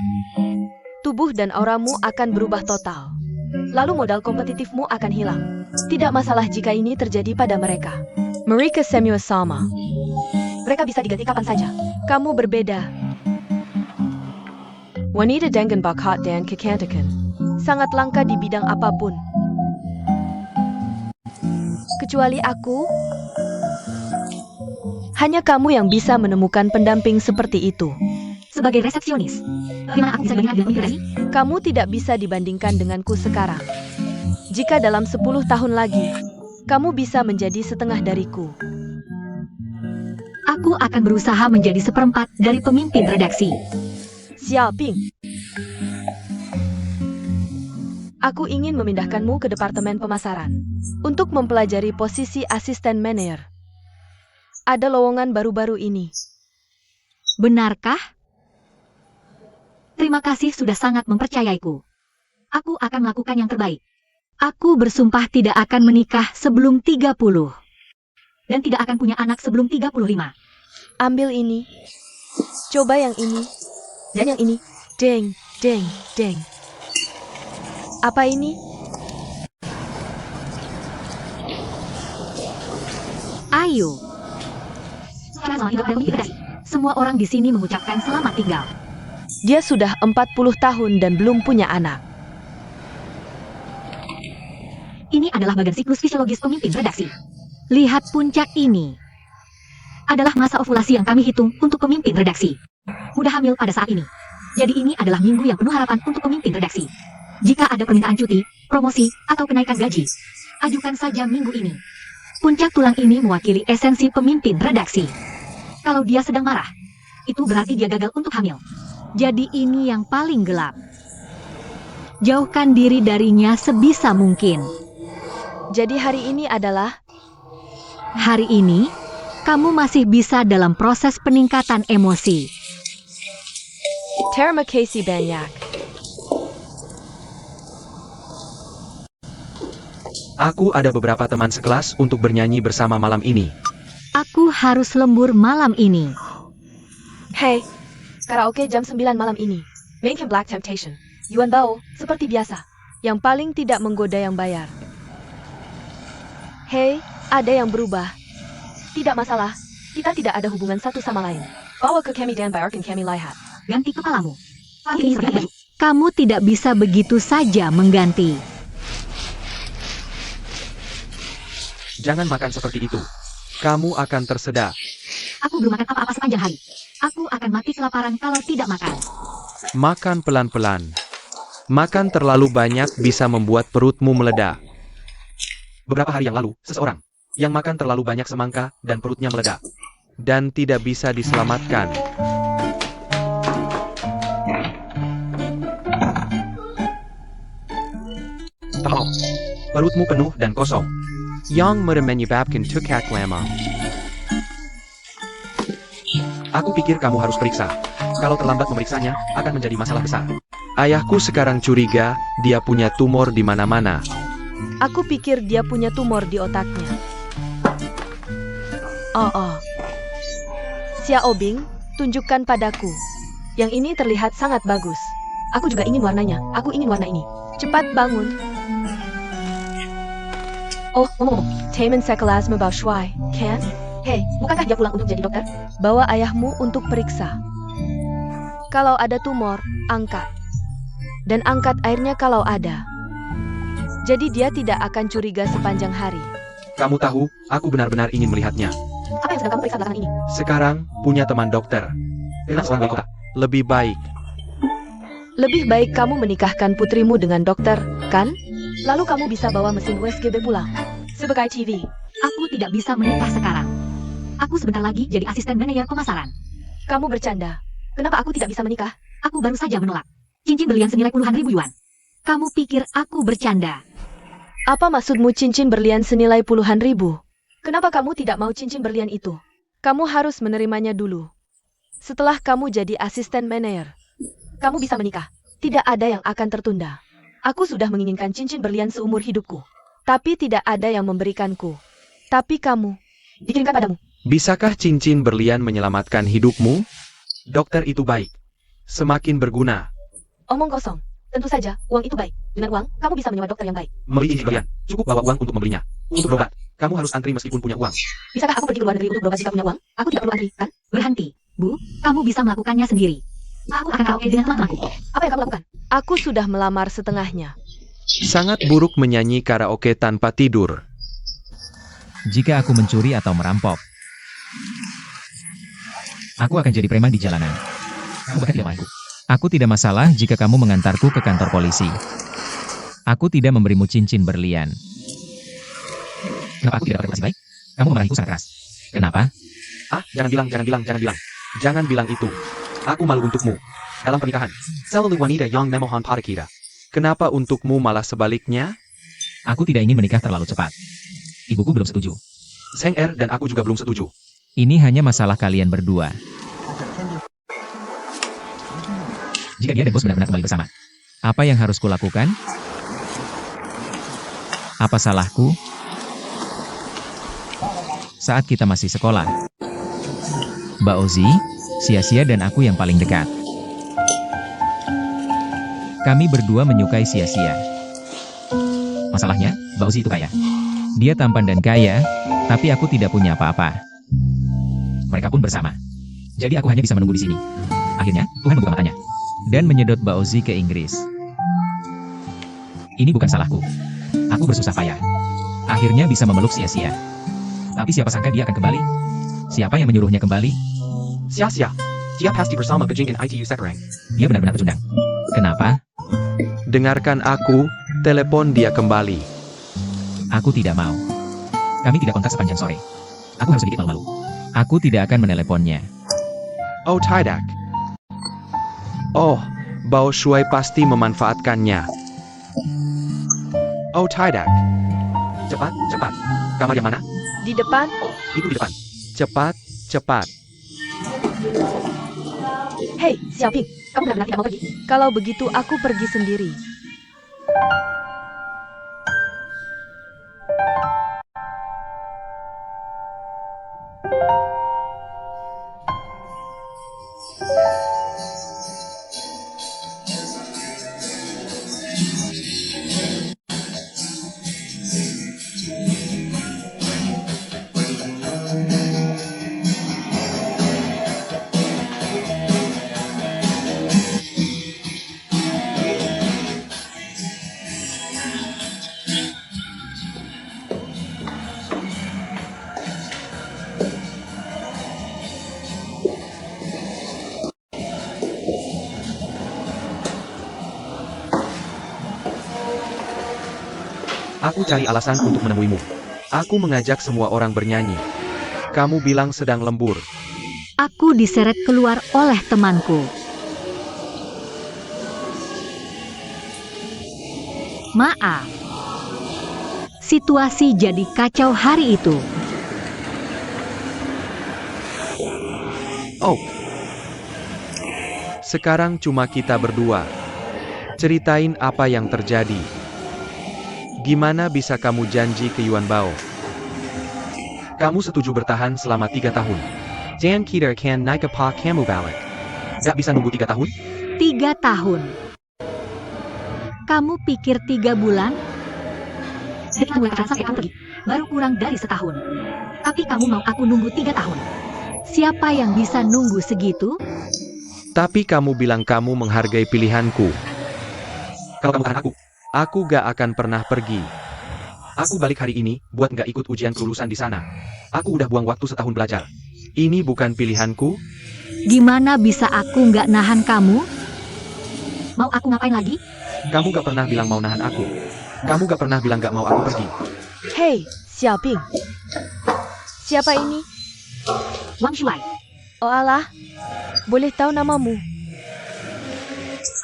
tubuh dan auramu akan berubah total. Lalu modal kompetitifmu akan hilang. Tidak masalah jika ini terjadi pada mereka. Mereka semua sama. Mereka bisa diganti kapan saja. Kamu berbeda. Wanita dengan bakat dan kecantikan sangat langka di bidang apapun. Kecuali aku, hanya kamu yang bisa menemukan pendamping seperti itu. Sebagai resepsionis, bagaimana aku bisa dibandingkan dengan imigrasi? Kamu tidak bisa dibandingkan denganku sekarang. Jika dalam 10 tahun lagi, kamu bisa menjadi setengah dariku. Aku akan berusaha menjadi seperempat dari pemimpin redaksi. Xiaoping, aku ingin memindahkanmu ke departemen pemasaran untuk mempelajari posisi asisten manajer. Ada lowongan baru-baru ini. Benarkah? Terima kasih sudah sangat mempercayaiku. Aku akan melakukan yang terbaik. Aku bersumpah tidak akan menikah sebelum 30. Dan tidak akan punya anak sebelum 35. Ambil ini. Coba yang ini. Dan yang ini. Deng, deng, deng. Apa ini? Ayo. Selamat tinggal pada pemimpin redaksi. Semua orang di sini mengucapkan selamat tinggal. Dia sudah 40 tahun dan belum punya anak. Ini adalah bagian siklus fisiologis pemimpin redaksi. Lihat puncak ini. Adalah masa ovulasi yang kami hitung untuk pemimpin redaksi. Mudah hamil pada saat ini. Jadi ini adalah minggu yang penuh harapan untuk pemimpin redaksi. Jika ada permintaan cuti, promosi, atau kenaikan gaji, ajukan saja minggu ini. Puncak tulang ini mewakili esensi pemimpin redaksi. Kalau dia sedang marah, itu berarti dia gagal untuk hamil. Jadi ini yang paling gelap. Jauhkan diri darinya sebisa mungkin. Jadi hari ini adalah... Hari ini, kamu masih bisa dalam proses peningkatan emosi. Terima kasih banyak. Aku ada beberapa teman sekelas untuk bernyanyi bersama malam ini. Aku harus lembur malam ini. Hey, karaoke jam 9 malam ini. Mainkan Black Temptation. Yuan Bao, seperti biasa. Yang paling tidak menggoda yang bayar. Hey, ada yang berubah. Tidak masalah, kita tidak ada hubungan satu sama lain. Bawa ke kami dan bayarkan kami lihat. Ganti kepalamu. Kamu tidak bisa begitu saja mengganti. Jangan makan seperti itu. Kamu akan tersedak. Aku belum makan apa-apa sepanjang hari. Aku akan mati kelaparan kalau tidak makan. Makan pelan-pelan. Makan terlalu banyak bisa membuat perutmu meledak. Beberapa hari yang lalu, seseorang yang makan terlalu banyak semangka dan perutnya meledak. Dan tidak bisa diselamatkan. Tahu, perutmu penuh dan kosong. Yang menyebabkan tukak lama. Aku pikir kamu harus periksa. Kalau terlambat memeriksanya, akan menjadi masalah besar. Ayahku sekarang curiga, dia punya tumor di mana-mana. Aku pikir dia punya tumor di otaknya. Oh. Xiaobing, tunjukkan padaku. Yang ini terlihat sangat bagus. Aku juga ingin warnanya. Aku ingin warna ini. Cepat bangun. Oh, Taman Sekelas Bao Shuai, kan? Hei, bukankah dia pulang untuk jadi dokter? Bawa ayahmu untuk periksa. Kalau ada tumor, angkat. Dan angkat airnya kalau ada. Jadi dia tidak akan curiga sepanjang hari. Kamu tahu, aku benar-benar ingin melihatnya. Apa yang sedang kamu periksa belakangan ini? Sekarang, punya teman dokter. Dengan seorang wali kota. Lebih baik. Lebih baik kamu menikahkan putrimu dengan dokter, kan? Lalu kamu bisa bawa mesin USGB pulang. Sebagai TV. Aku tidak bisa menikah sekarang. Aku sebentar lagi jadi asisten manajer pemasaran. Kamu bercanda. Kenapa aku tidak bisa menikah? Aku baru saja menolak. Cincin berlian senilai puluhan ribu yuan. Kamu pikir aku bercanda? Apa maksudmu cincin berlian senilai puluhan ribu? Kenapa kamu tidak mau cincin berlian itu? Kamu harus menerimanya dulu. Setelah kamu jadi asisten manajer, kamu bisa menikah. Tidak ada yang akan tertunda. Aku sudah menginginkan cincin berlian seumur hidupku. Tapi tidak ada yang memberikanku. Tapi kamu, dikirimkan padamu. Bisakah cincin berlian menyelamatkan hidupmu? Dokter itu baik. Semakin berguna. Omong kosong. Tentu saja, uang itu baik. Dengan uang, kamu bisa menyewa dokter yang baik. Membeli cincin berlian. Cukup bawa uang untuk membelinya. Untuk berobat, kamu harus antri meskipun punya uang. Bisakah aku pergi ke luar negeri untuk berobat jika punya uang? Aku tidak perlu antri, kan? Berhenti, Bu. Kamu bisa melakukannya sendiri. Aku akan karaoke dengan teman-temanku. Apa yang kamu lakukan? Aku sudah melamar setengahnya. Sangat buruk menyanyi karaoke tanpa tidur. Jika aku mencuri atau merampok, aku akan jadi preman di jalanan. Kamu bahkan tidak mau. Aku tidak masalah jika kamu mengantarku ke kantor polisi. Aku tidak memberimu cincin berlian. Kenapa aku tidak dapat relasi baik? Kamu memarahiku sangat keras. Kenapa? Jangan bilang. Jangan bilang itu. Aku malu untukmu. Dalam pernikahan, selalu wanita yang memohon pada kita. Kenapa untukmu malah sebaliknya? Aku tidak ingin menikah terlalu cepat. Ibuku belum setuju. Seng Er dan aku juga belum setuju. Ini hanya masalah kalian berdua. Jika dia dan bos benar-benar kembali bersama, apa yang harus kulakukan? Apa salahku? Saat kita masih sekolah, Mbak Ozi, Sia-Sia dan aku yang paling dekat. Kami berdua menyukai Sia-Sia. Masalahnya, Mbak Ozi itu kaya. Dia tampan dan kaya, tapi aku tidak punya apa-apa. Mereka pun bersama. Jadi aku hanya bisa menunggu di sini. Akhirnya, Tuhan membuka matanya dan menyedot Mbak Ozi ke Inggris. Ini bukan salahku. Aku bersusah payah. Akhirnya bisa memeluk Sia-Sia. Tapi siapa sangka dia akan kembali? Siapa yang menyuruhnya kembali? Sia-Sia. Dia pasti bersama bajingan ITU sekarang. Dia benar-benar pecundang. Kenapa? Dengarkan aku, telepon dia kembali. Aku tidak mau. Kami tidak kontak sepanjang sore. Aku harus sedikit malu-malu. Aku tidak akan meneleponnya. Oh tidak. Oh, Bao Shui pasti memanfaatkannya. Oh tidak. Cepat. Kamar yang mana? Di depan, Itu di depan. Cepat. hei, Xiaoping, kamu benar-benar tidak mau pergi? Kalau begitu, aku pergi sendiri. Aku cari alasan untuk menemuimu. Aku mengajak semua orang bernyanyi. Kamu bilang sedang lembur. Aku diseret keluar oleh temanku. Maaf. Situasi jadi kacau hari itu. Oh. Sekarang cuma kita berdua. Ceritain apa yang terjadi. Gimana bisa kamu janji ke Yuan Bao? Kamu setuju bertahan selama 3 tahun. Dan kita kan naik apa kamu balik. Gak bisa nunggu 3 tahun? 3 tahun. Kamu pikir 3 bulan? Setelah gue katakan sampai kamu pergi, baru kurang dari setahun. Tapi kamu mau aku nunggu 3 tahun. Siapa yang bisa nunggu segitu? Tapi kamu bilang kamu menghargai pilihanku. Kalau kamu tahan Aku gak akan pernah pergi. aku balik hari ini buat gak ikut ujian kelulusan di sana. Aku udah buang waktu setahun belajar. Ini bukan pilihanku. Gimana bisa aku nggak nahan kamu? Mau aku ngapain lagi? Kamu gak pernah bilang mau nahan aku. Kamu gak pernah bilang gak mau aku pergi. Hei, Xiaoping. Siapa ini? Wang Shuai, Oh alah, boleh tahu namamu?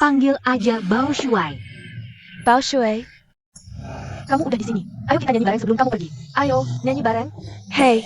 panggil aja Bao Shuai. Bao Shui. Kamu udah di sini. Ayo kita nyanyi bareng sebelum kamu pergi. Ayo, nyanyi bareng. Hei,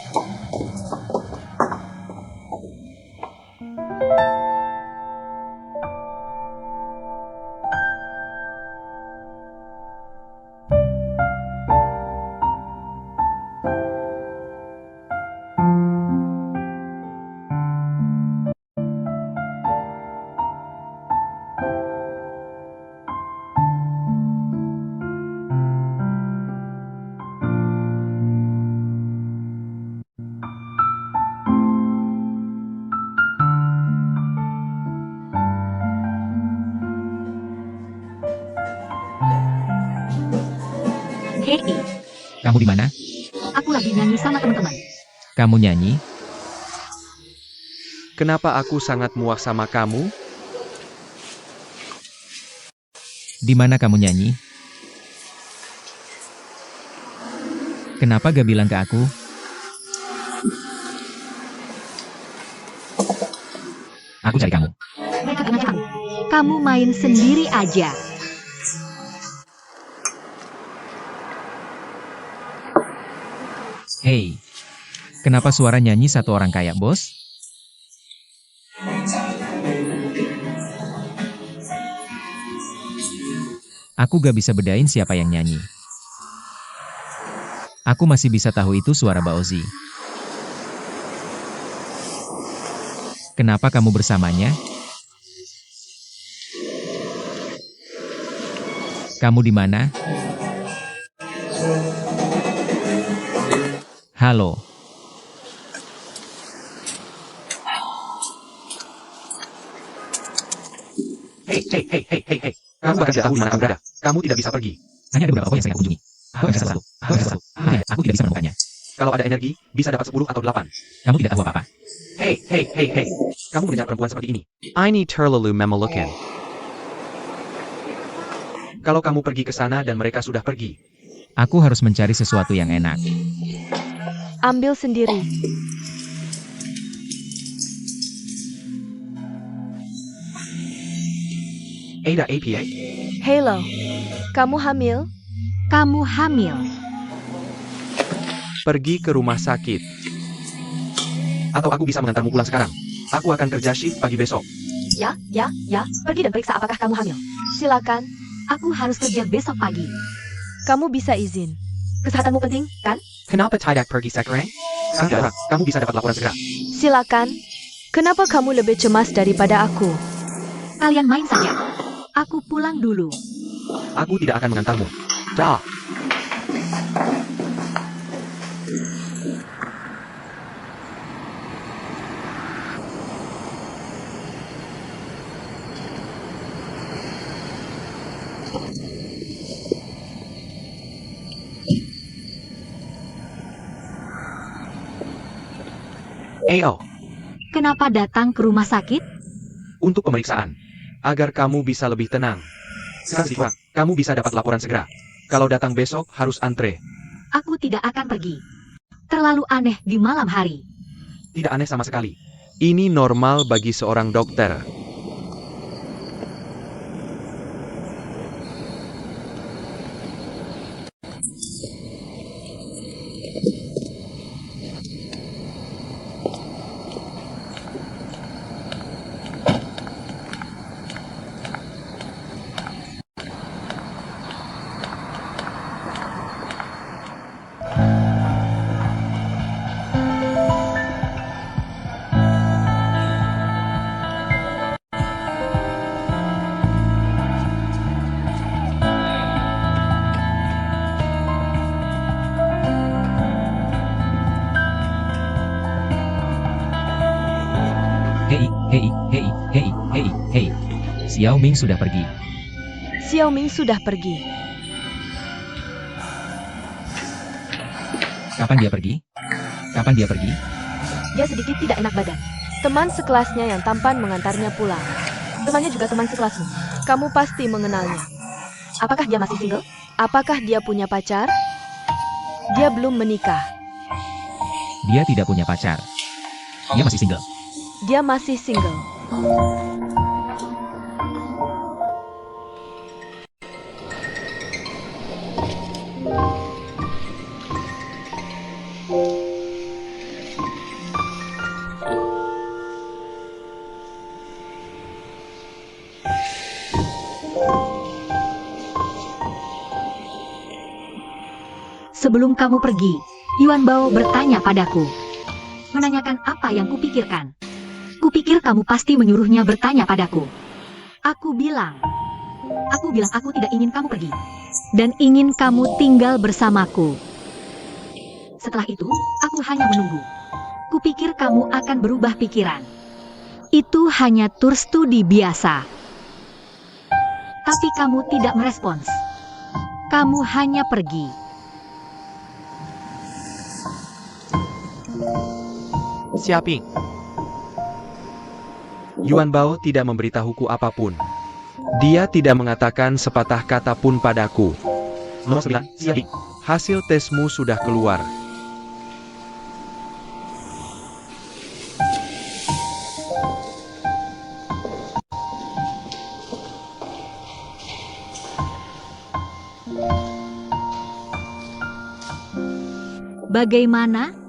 Hei, Kamu di mana? aku lagi nyanyi sama teman-teman. Kamu nyanyi? Kenapa aku sangat muak sama kamu? Di mana kamu nyanyi? Kenapa gak bilang ke aku? Aku cari kamu. Mereka gak ngajak kamu. Kamu main sendiri aja. Hei, kenapa suara nyanyi satu orang kayak bos? Aku gak bisa bedain siapa yang nyanyi. Aku masih bisa tahu itu suara Baozi. Kenapa kamu bersamanya? Kamu di mana? Halo. Hei. Kamu akan tidak tahu di mana kamu berada. Kamu tidak bisa pergi. Hanya ada beberapa poin yang sering aku kunjungi. Aku ada satu. Aku tidak bisa menemukannya. Kalau ada energi, bisa dapat 10 atau 8. Kamu tidak tahu apa-apa. Hei. Kamu mengejar perempuan seperti ini. Ini terlalu memelukan. Kalau kamu pergi ke sana dan mereka sudah pergi, Aku harus mencari sesuatu yang enak. ambil sendiri. Ada APA. Halo, kamu hamil? Kamu hamil. Pergi ke rumah sakit. Atau aku bisa mengantarmu pulang sekarang. Aku akan kerja shift pagi besok. Ya. Pergi dan periksa apakah kamu hamil. Silakan, Aku harus kerja besok pagi. kamu bisa izin. Kesehatanmu penting, kan? Kenapa tidak pergi sekarang? Sekarang kamu bisa dapat laporan segera. Silakan. Kenapa kamu lebih cemas daripada aku? Kalian main saja. Aku pulang dulu. Aku tidak akan mengantarmu. Dah. Ayo, Kenapa datang ke rumah sakit? untuk pemeriksaan. Agar kamu bisa lebih tenang. Sekarang Ziva, kamu bisa dapat laporan segera. Kalau datang besok, harus antre. Aku tidak akan pergi. Terlalu aneh di malam hari. Tidak aneh sama sekali. Ini normal bagi seorang dokter. Hei. Xiao Ming sudah pergi. Xiao Ming sudah pergi. Kapan dia pergi? Dia sedikit tidak enak badan. Teman sekelasnya yang tampan mengantarnya pulang. Temannya juga teman sekelasmu. Kamu pasti mengenalnya. Apakah dia masih single? Apakah dia punya pacar? Dia belum menikah. Dia tidak punya pacar. Dia masih single. Dia masih single. Sebelum kamu pergi, Yuan Bao bertanya padaku. Menanyakan apa yang kupikirkan. Kupikir kamu pasti menyuruhnya bertanya padaku. Aku bilang aku tidak ingin kamu pergi. Dan ingin kamu tinggal bersamaku. Setelah itu, aku hanya menunggu. Kupikir kamu akan berubah pikiran. Itu hanya tur studi biasa. Tapi kamu tidak merespons. Kamu hanya pergi. Siaping. Yuan Bao tidak memberitahuku apapun. Dia tidak mengatakan sepatah kata pun padaku. Nomor 9, Siaping. Hasil tesmu sudah keluar. Bagaimana?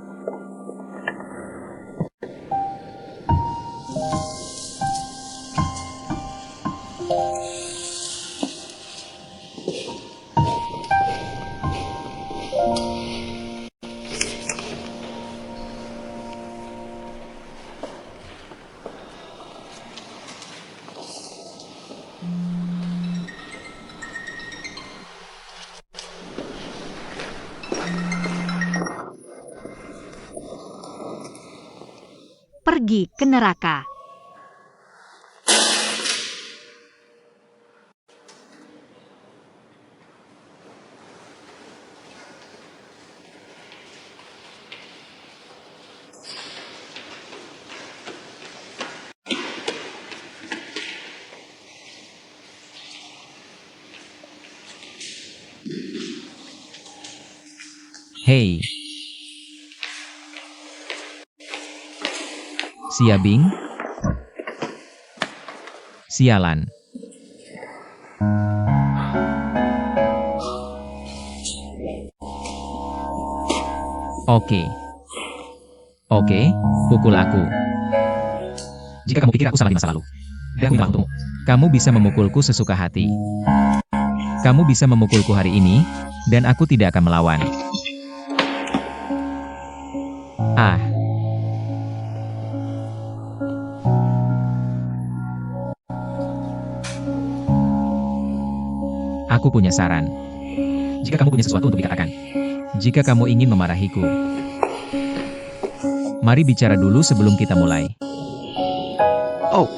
Pergi ke neraka. Hei. Siabing? Sialan. Oke, pukul aku. Jika kamu pikir aku salah di masa lalu, dan aku minta untukmu. Kamu bisa memukulku sesuka hati. Kamu bisa memukulku hari ini, dan aku tidak akan melawan. Aku punya saran. Jika kamu punya sesuatu untuk dikatakan. Jika kamu ingin memarahiku. Mari bicara dulu sebelum kita mulai. Oh,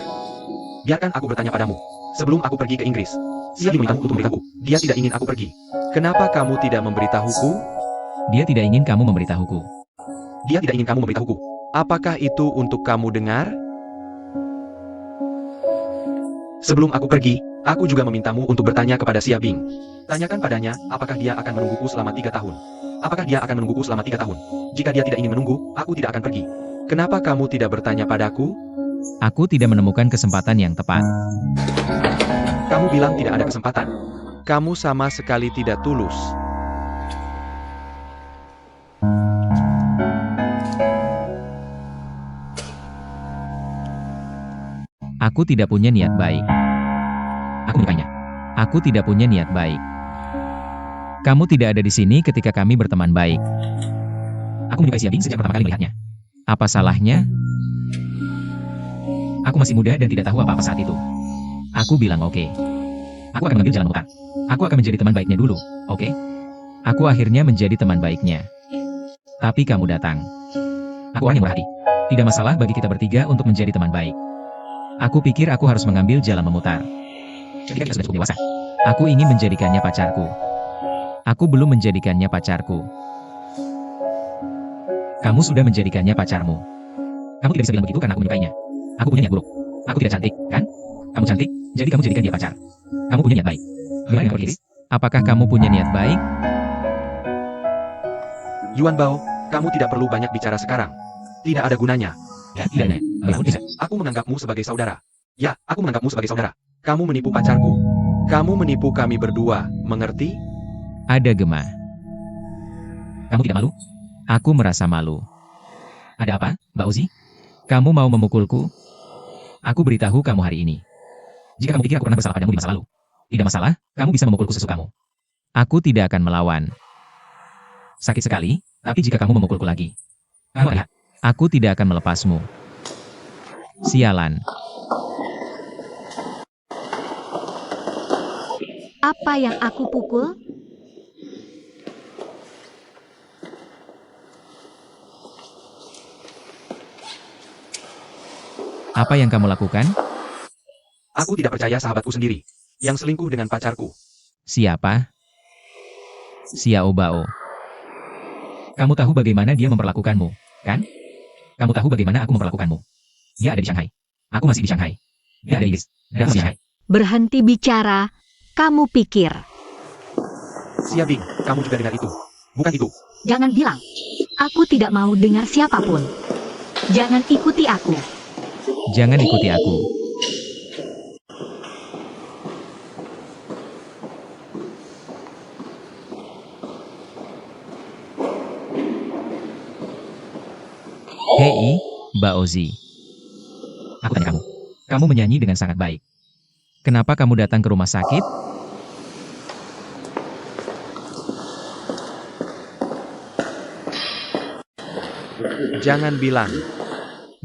biarkan aku bertanya padamu. Sebelum aku pergi ke Inggris, Siaping memintamu untuk memberitahuku. Dia tidak ingin aku pergi. Kenapa kamu tidak memberitahuku? Dia tidak ingin kamu memberitahuku. Dia tidak ingin kamu memberitahuku. Apakah itu untuk kamu dengar? Sebelum aku pergi, aku juga memintamu untuk bertanya kepada Siaping. Tanyakan padanya, apakah dia akan menungguku selama 3 tahun. Apakah dia akan menungguku selama 3 tahun? Jika dia tidak ingin menunggu, aku tidak akan pergi. Kenapa kamu tidak bertanya padaku? Aku tidak menemukan kesempatan yang tepat. Kamu bilang tidak ada kesempatan. Kamu sama sekali tidak tulus. Aku tidak punya niat baik. Aku menyukainya. Aku tidak punya niat baik. Kamu tidak ada di sini ketika kami berteman baik. Aku menyukai Siabing sejak pertama kali melihatnya. Apa salahnya? Aku masih muda dan tidak tahu apa-apa saat itu. Aku bilang oke. Aku akan mengambil jalan mutar. Aku akan menjadi teman baiknya dulu, oke? Aku akhirnya menjadi teman baiknya. Tapi kamu datang. Aku orang yang murah hati. Tidak masalah bagi kita bertiga untuk menjadi teman baik. Aku pikir aku harus mengambil jalan memutar. Ketika kita sudah cukup dewasa, aku ingin menjadikannya pacarku. Aku belum menjadikannya pacarku. Kamu sudah menjadikannya pacarmu. Kamu tidak bisa bilang begitu karena aku menyukainya. Aku punya niat buruk. Aku tidak cantik, kan? Kamu cantik, jadi kamu jadikan dia pacar. Kamu punya niat baik. Gimana dengan Chris? Apakah kamu punya niat baik? Yuan Bao, kamu tidak perlu banyak bicara sekarang. Tidak ada gunanya. Ya, tidak, Nek. Bagaimana bisa? Aku menganggapmu sebagai saudara. Ya, aku menganggapmu sebagai saudara. Kamu menipu pacarku. Kamu menipu kami berdua, mengerti? Ada Gema. Kamu tidak malu? Aku merasa malu. Ada apa, Mbak Ozi? Kamu mau memukulku? Aku beritahu kamu hari ini. Jika kamu pikir aku pernah bersalah padamu di masa lalu, tidak masalah, kamu bisa memukulku sesukamu. Aku tidak akan melawan. Sakit sekali, tapi jika kamu memukulku lagi, kamu lihat, aku tidak akan melepasmu. Sialan. Apa yang aku pukul? Apa yang kamu lakukan? Aku tidak percaya sahabatku sendiri, yang selingkuh dengan pacarku. Siapa? Xiao Bao. Kamu tahu bagaimana dia memperlakukanmu, kan? Kamu tahu bagaimana aku memperlakukanmu. Dia ada di Shanghai. Aku masih di Shanghai. Dia ada di Inggris. Dan aku di Shanghai. Berhenti bicara. Kamu pikir. Siabing, kamu juga dengar itu. Bukan itu. Jangan bilang. Aku tidak mau dengar siapapun. Jangan ikuti aku. Jangan ikuti aku. Hei, Mbak Ozi. Aku tanya kamu. Kamu menyanyi dengan sangat baik. Kenapa kamu datang ke rumah sakit? Jangan bilang.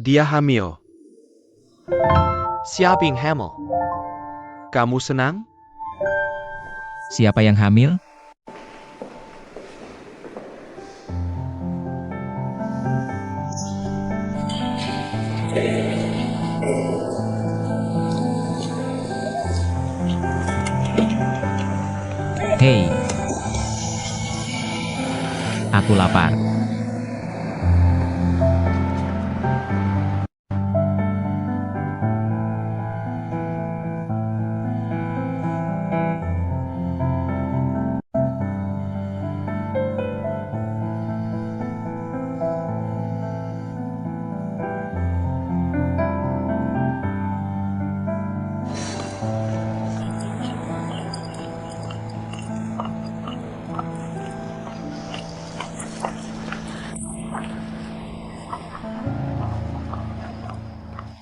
Dia hamil. Siaping hamil. Kamu senang? Siapa yang hamil? Hei. Aku lapar.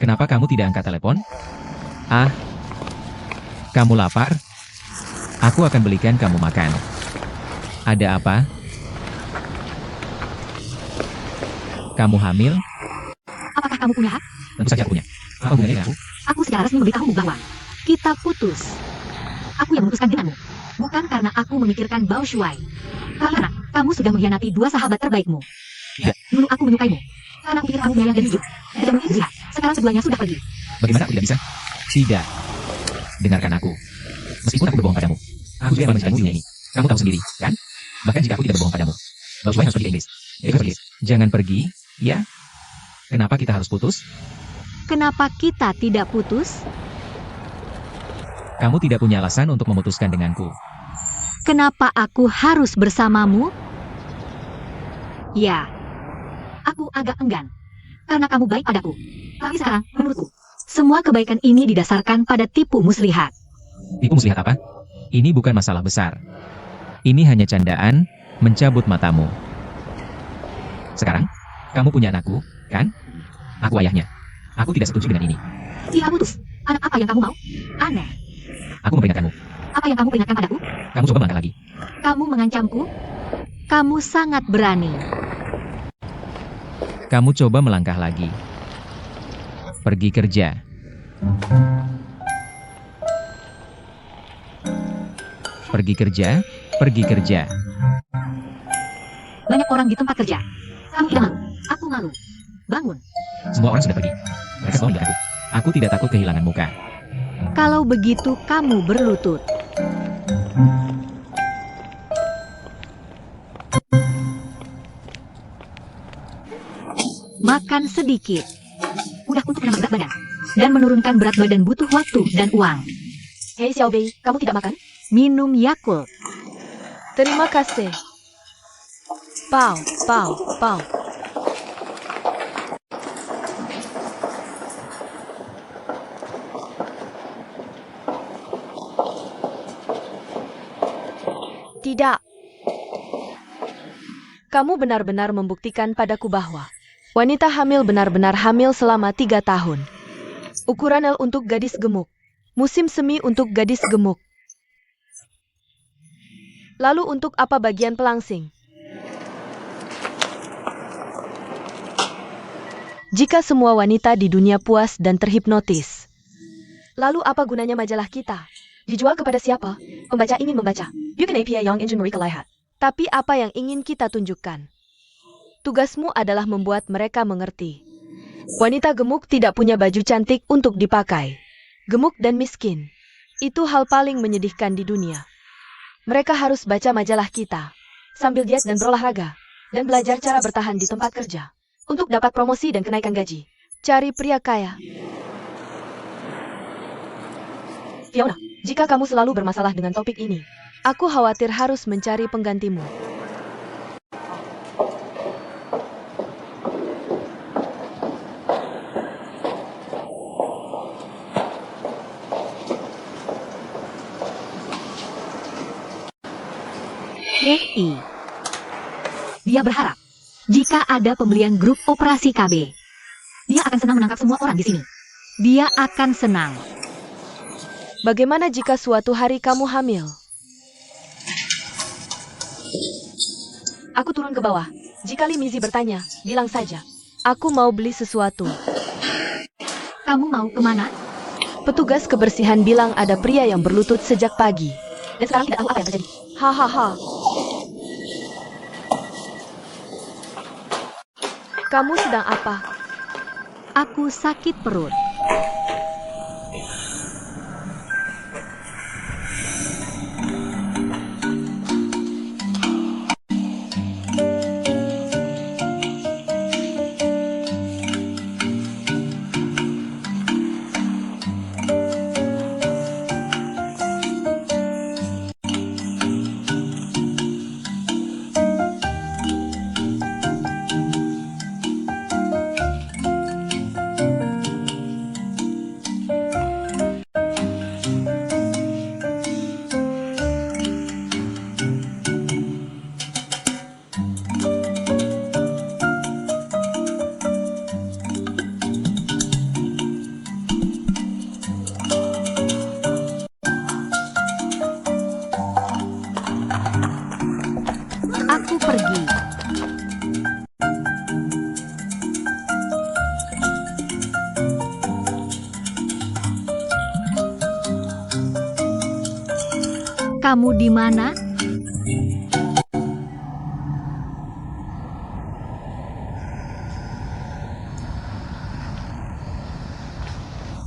Kenapa kamu tidak angkat telepon? Ah, kamu lapar? Aku akan belikan kamu makan. Ada apa? Kamu hamil? Apakah kamu punya hak? Tentu saja aku punya. Apa hubungannya dengan aku? Aku secara resmi memberitahumu bahwa kita putus. Aku yang memutuskan denganmu. Bukan karena aku memikirkan Bao Shuai. Karena kamu sudah mengkhianati dua sahabat terbaikmu. Tidak. Dulu aku menyukaimu. Karena aku pikir kamu melayang dan hidup. Dan mungkin lihat, sekarang keduanya sudah pergi. Bagaimana aku tidak bisa? Tidak. Dengarkan aku. Meskipun aku berbohong padamu, aku juga yang mencintai dunia ini. Kamu tahu sendiri, kan? Bahkan jika aku tidak berbohong padamu, Bao Shuai harus pergi ke Inggris. Dia harus pergi. Jangan pergi, ya? Kenapa kita harus putus? Kenapa kita tidak putus? Kamu tidak punya alasan untuk memutuskan denganku. Kenapa aku harus bersamamu? Ya, aku agak enggan. Karena kamu baik padaku. Tapi sekarang, menurutku, semua kebaikan ini didasarkan pada tipu muslihat. Tipu muslihat apa? Ini bukan masalah besar. Ini hanya candaan, mencabut matamu. Sekarang, kamu punya anakku, kan? Aku ayahnya. Aku tidak setuju dengan ini. Kita putus. Anak apa yang kamu mau? Aneh. Aku memperingatkanmu. Apa yang kamu peringatkan padaku? Kamu coba melangkah lagi. Kamu mengancamku? Kamu sangat berani. Kamu coba melangkah lagi. Pergi kerja. Pergi kerja, pergi kerja. Banyak orang di tempat kerja. Kamu tidak malu. Aku malu. Bangun. Semua orang sudah pergi. Mereka semua meninggalkanku. Aku tidak takut kehilangan muka. Kalau begitu kamu berlutut. Makan sedikit. Mudah untuk menambah berat badan. Dan menurunkan berat badan butuh waktu dan uang. Hei Xiaobei, kamu tidak makan? minum Yakult. Terima kasih. Pau, pau, pau. Tidak. Kamu benar-benar membuktikan padaku bahwa wanita hamil benar-benar hamil selama 3 tahun. Ukuran L untuk gadis gemuk. Musim semi untuk gadis gemuk. Lalu untuk apa bagian pelangsing? Jika semua wanita di dunia puas dan terhipnotis, lalu apa gunanya majalah kita? Dijual kepada siapa? Pembaca ingin membaca. Bukan APA yang ingin mereka lihat. Tapi apa yang ingin kita tunjukkan? Tugasmu adalah membuat mereka mengerti. Wanita gemuk tidak punya baju cantik untuk dipakai. Gemuk dan miskin. Itu hal paling menyedihkan di dunia. Mereka harus baca majalah kita, sambil diet dan berolahraga, dan belajar cara bertahan di tempat kerja, untuk dapat promosi dan kenaikan gaji. Cari pria kaya. Fiona, jika kamu selalu bermasalah dengan topik ini, aku khawatir harus mencari penggantimu. HI. Dia berharap, jika ada pembelian grup operasi KB, dia akan senang menangkap semua orang di sini. Dia akan senang. Bagaimana jika suatu hari kamu hamil? Aku turun ke bawah. Jika Limizi bertanya, bilang saja, aku mau beli sesuatu. Kamu mau kemana? Petugas kebersihan bilang ada pria yang berlutut sejak pagi. Dan sekarang tidak tahu apa yang terjadi. Hahaha. Kamu sedang apa? Aku sakit perut. Aku pergi. Kamu di mana?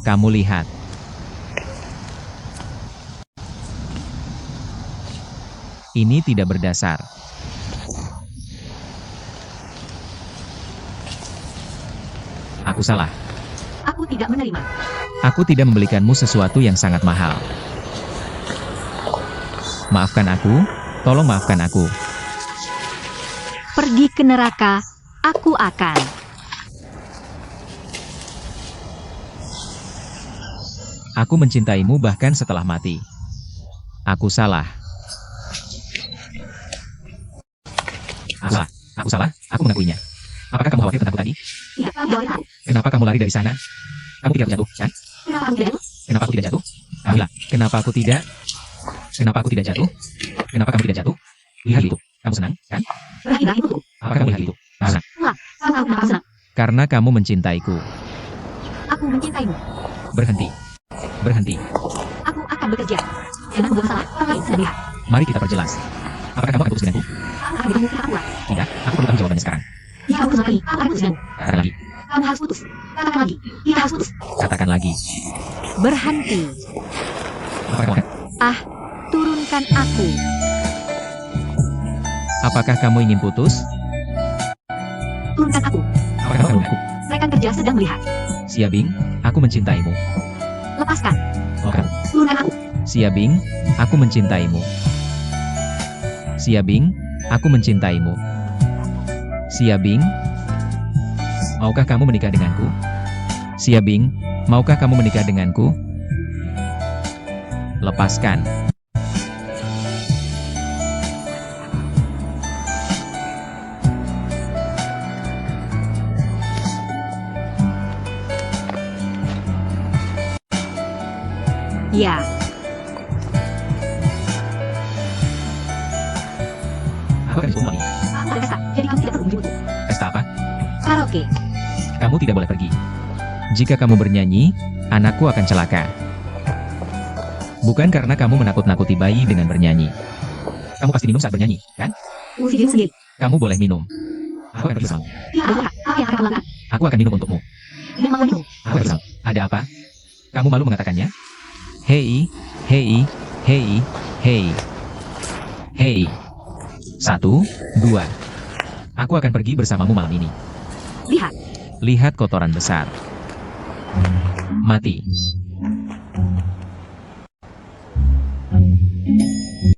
Kamu lihat. Ini tidak berdasar. Aku salah. Aku tidak menerima. Aku tidak membelikanmu sesuatu yang sangat mahal. Maafkan aku, tolong maafkan aku. Pergi ke neraka, aku akan. Aku mencintaimu bahkan setelah mati. Aku salah. Aku salah, aku mengakuinya. Apakah kamu khawatir tentangku tadi? Tidak, kamu boleh tahu. Kenapa kamu lari dari sana? Kamu pikir aku jatuh, kan? Kenapa kamu tidak jatuh? Kenapa aku tidak jatuh? Ayolah, kenapa aku tidak? Kenapa aku tidak jatuh? Kenapa kamu tidak jatuh? Lihat itu, kamu senang, kan? Berakhir itu. Apakah kamu lihat itu? Kamu senang? Wah, kamu tahu kenapa senang? Karena kamu mencintaiku. Aku mencintaimu. Berhenti. Berhenti. Aku akan bekerja. Jangan membuat salah, orang lain sudah lihat. Mari kita perjelas. Apakah kamu akan putus denganku? Akan bertemu kita kuat. Tidak, aku perlu tahu jawabannya sekarang. Jika kamu putus lagi, aku akan putus denganmu. Katakan lagi. Kamu harus putus. Katakan lagi. Kita harus putus. Katakan lagi. Berhenti. Apakah kamu akan? Ah, turunkan aku. Apakah kamu ingin putus? Turunkan aku. Apakah kamu akan mengaku? Rekan kerja sedang melihat. Siabing, aku mencintaimu. Lepaskan. Oh kamu. Turunkan aku. Xiabing, aku mencintaimu. Xiabing, aku mencintaimu. Xiabing, maukah kamu menikah denganku? Xiabing, maukah kamu menikah denganku? Lepaskan. Ya, Aku akan disuruh mami. kamu ada pesta, jadi kamu tidak perlu menjemputku. Pesta apa? Karaoke. Kamu tidak boleh pergi. Jika kamu bernyanyi, anakku akan celaka. Bukan karena kamu menakut-nakuti bayi dengan bernyanyi. Kamu pasti minum saat bernyanyi, kan? Musik dirimu sendiri. Kamu boleh minum. Aku akan bersama. Tidak ada hak. Apa yang akan kamu lakukan? Aku akan minum untukmu. Dia mau minum. Aku akan bersama. Ada apa? Kamu malu mengatakannya? Hei, hei, hei, hei. Hei. 1, 2. Aku akan pergi bersamamu malam ini. Lihat. Lihat kotoran besar. Mati.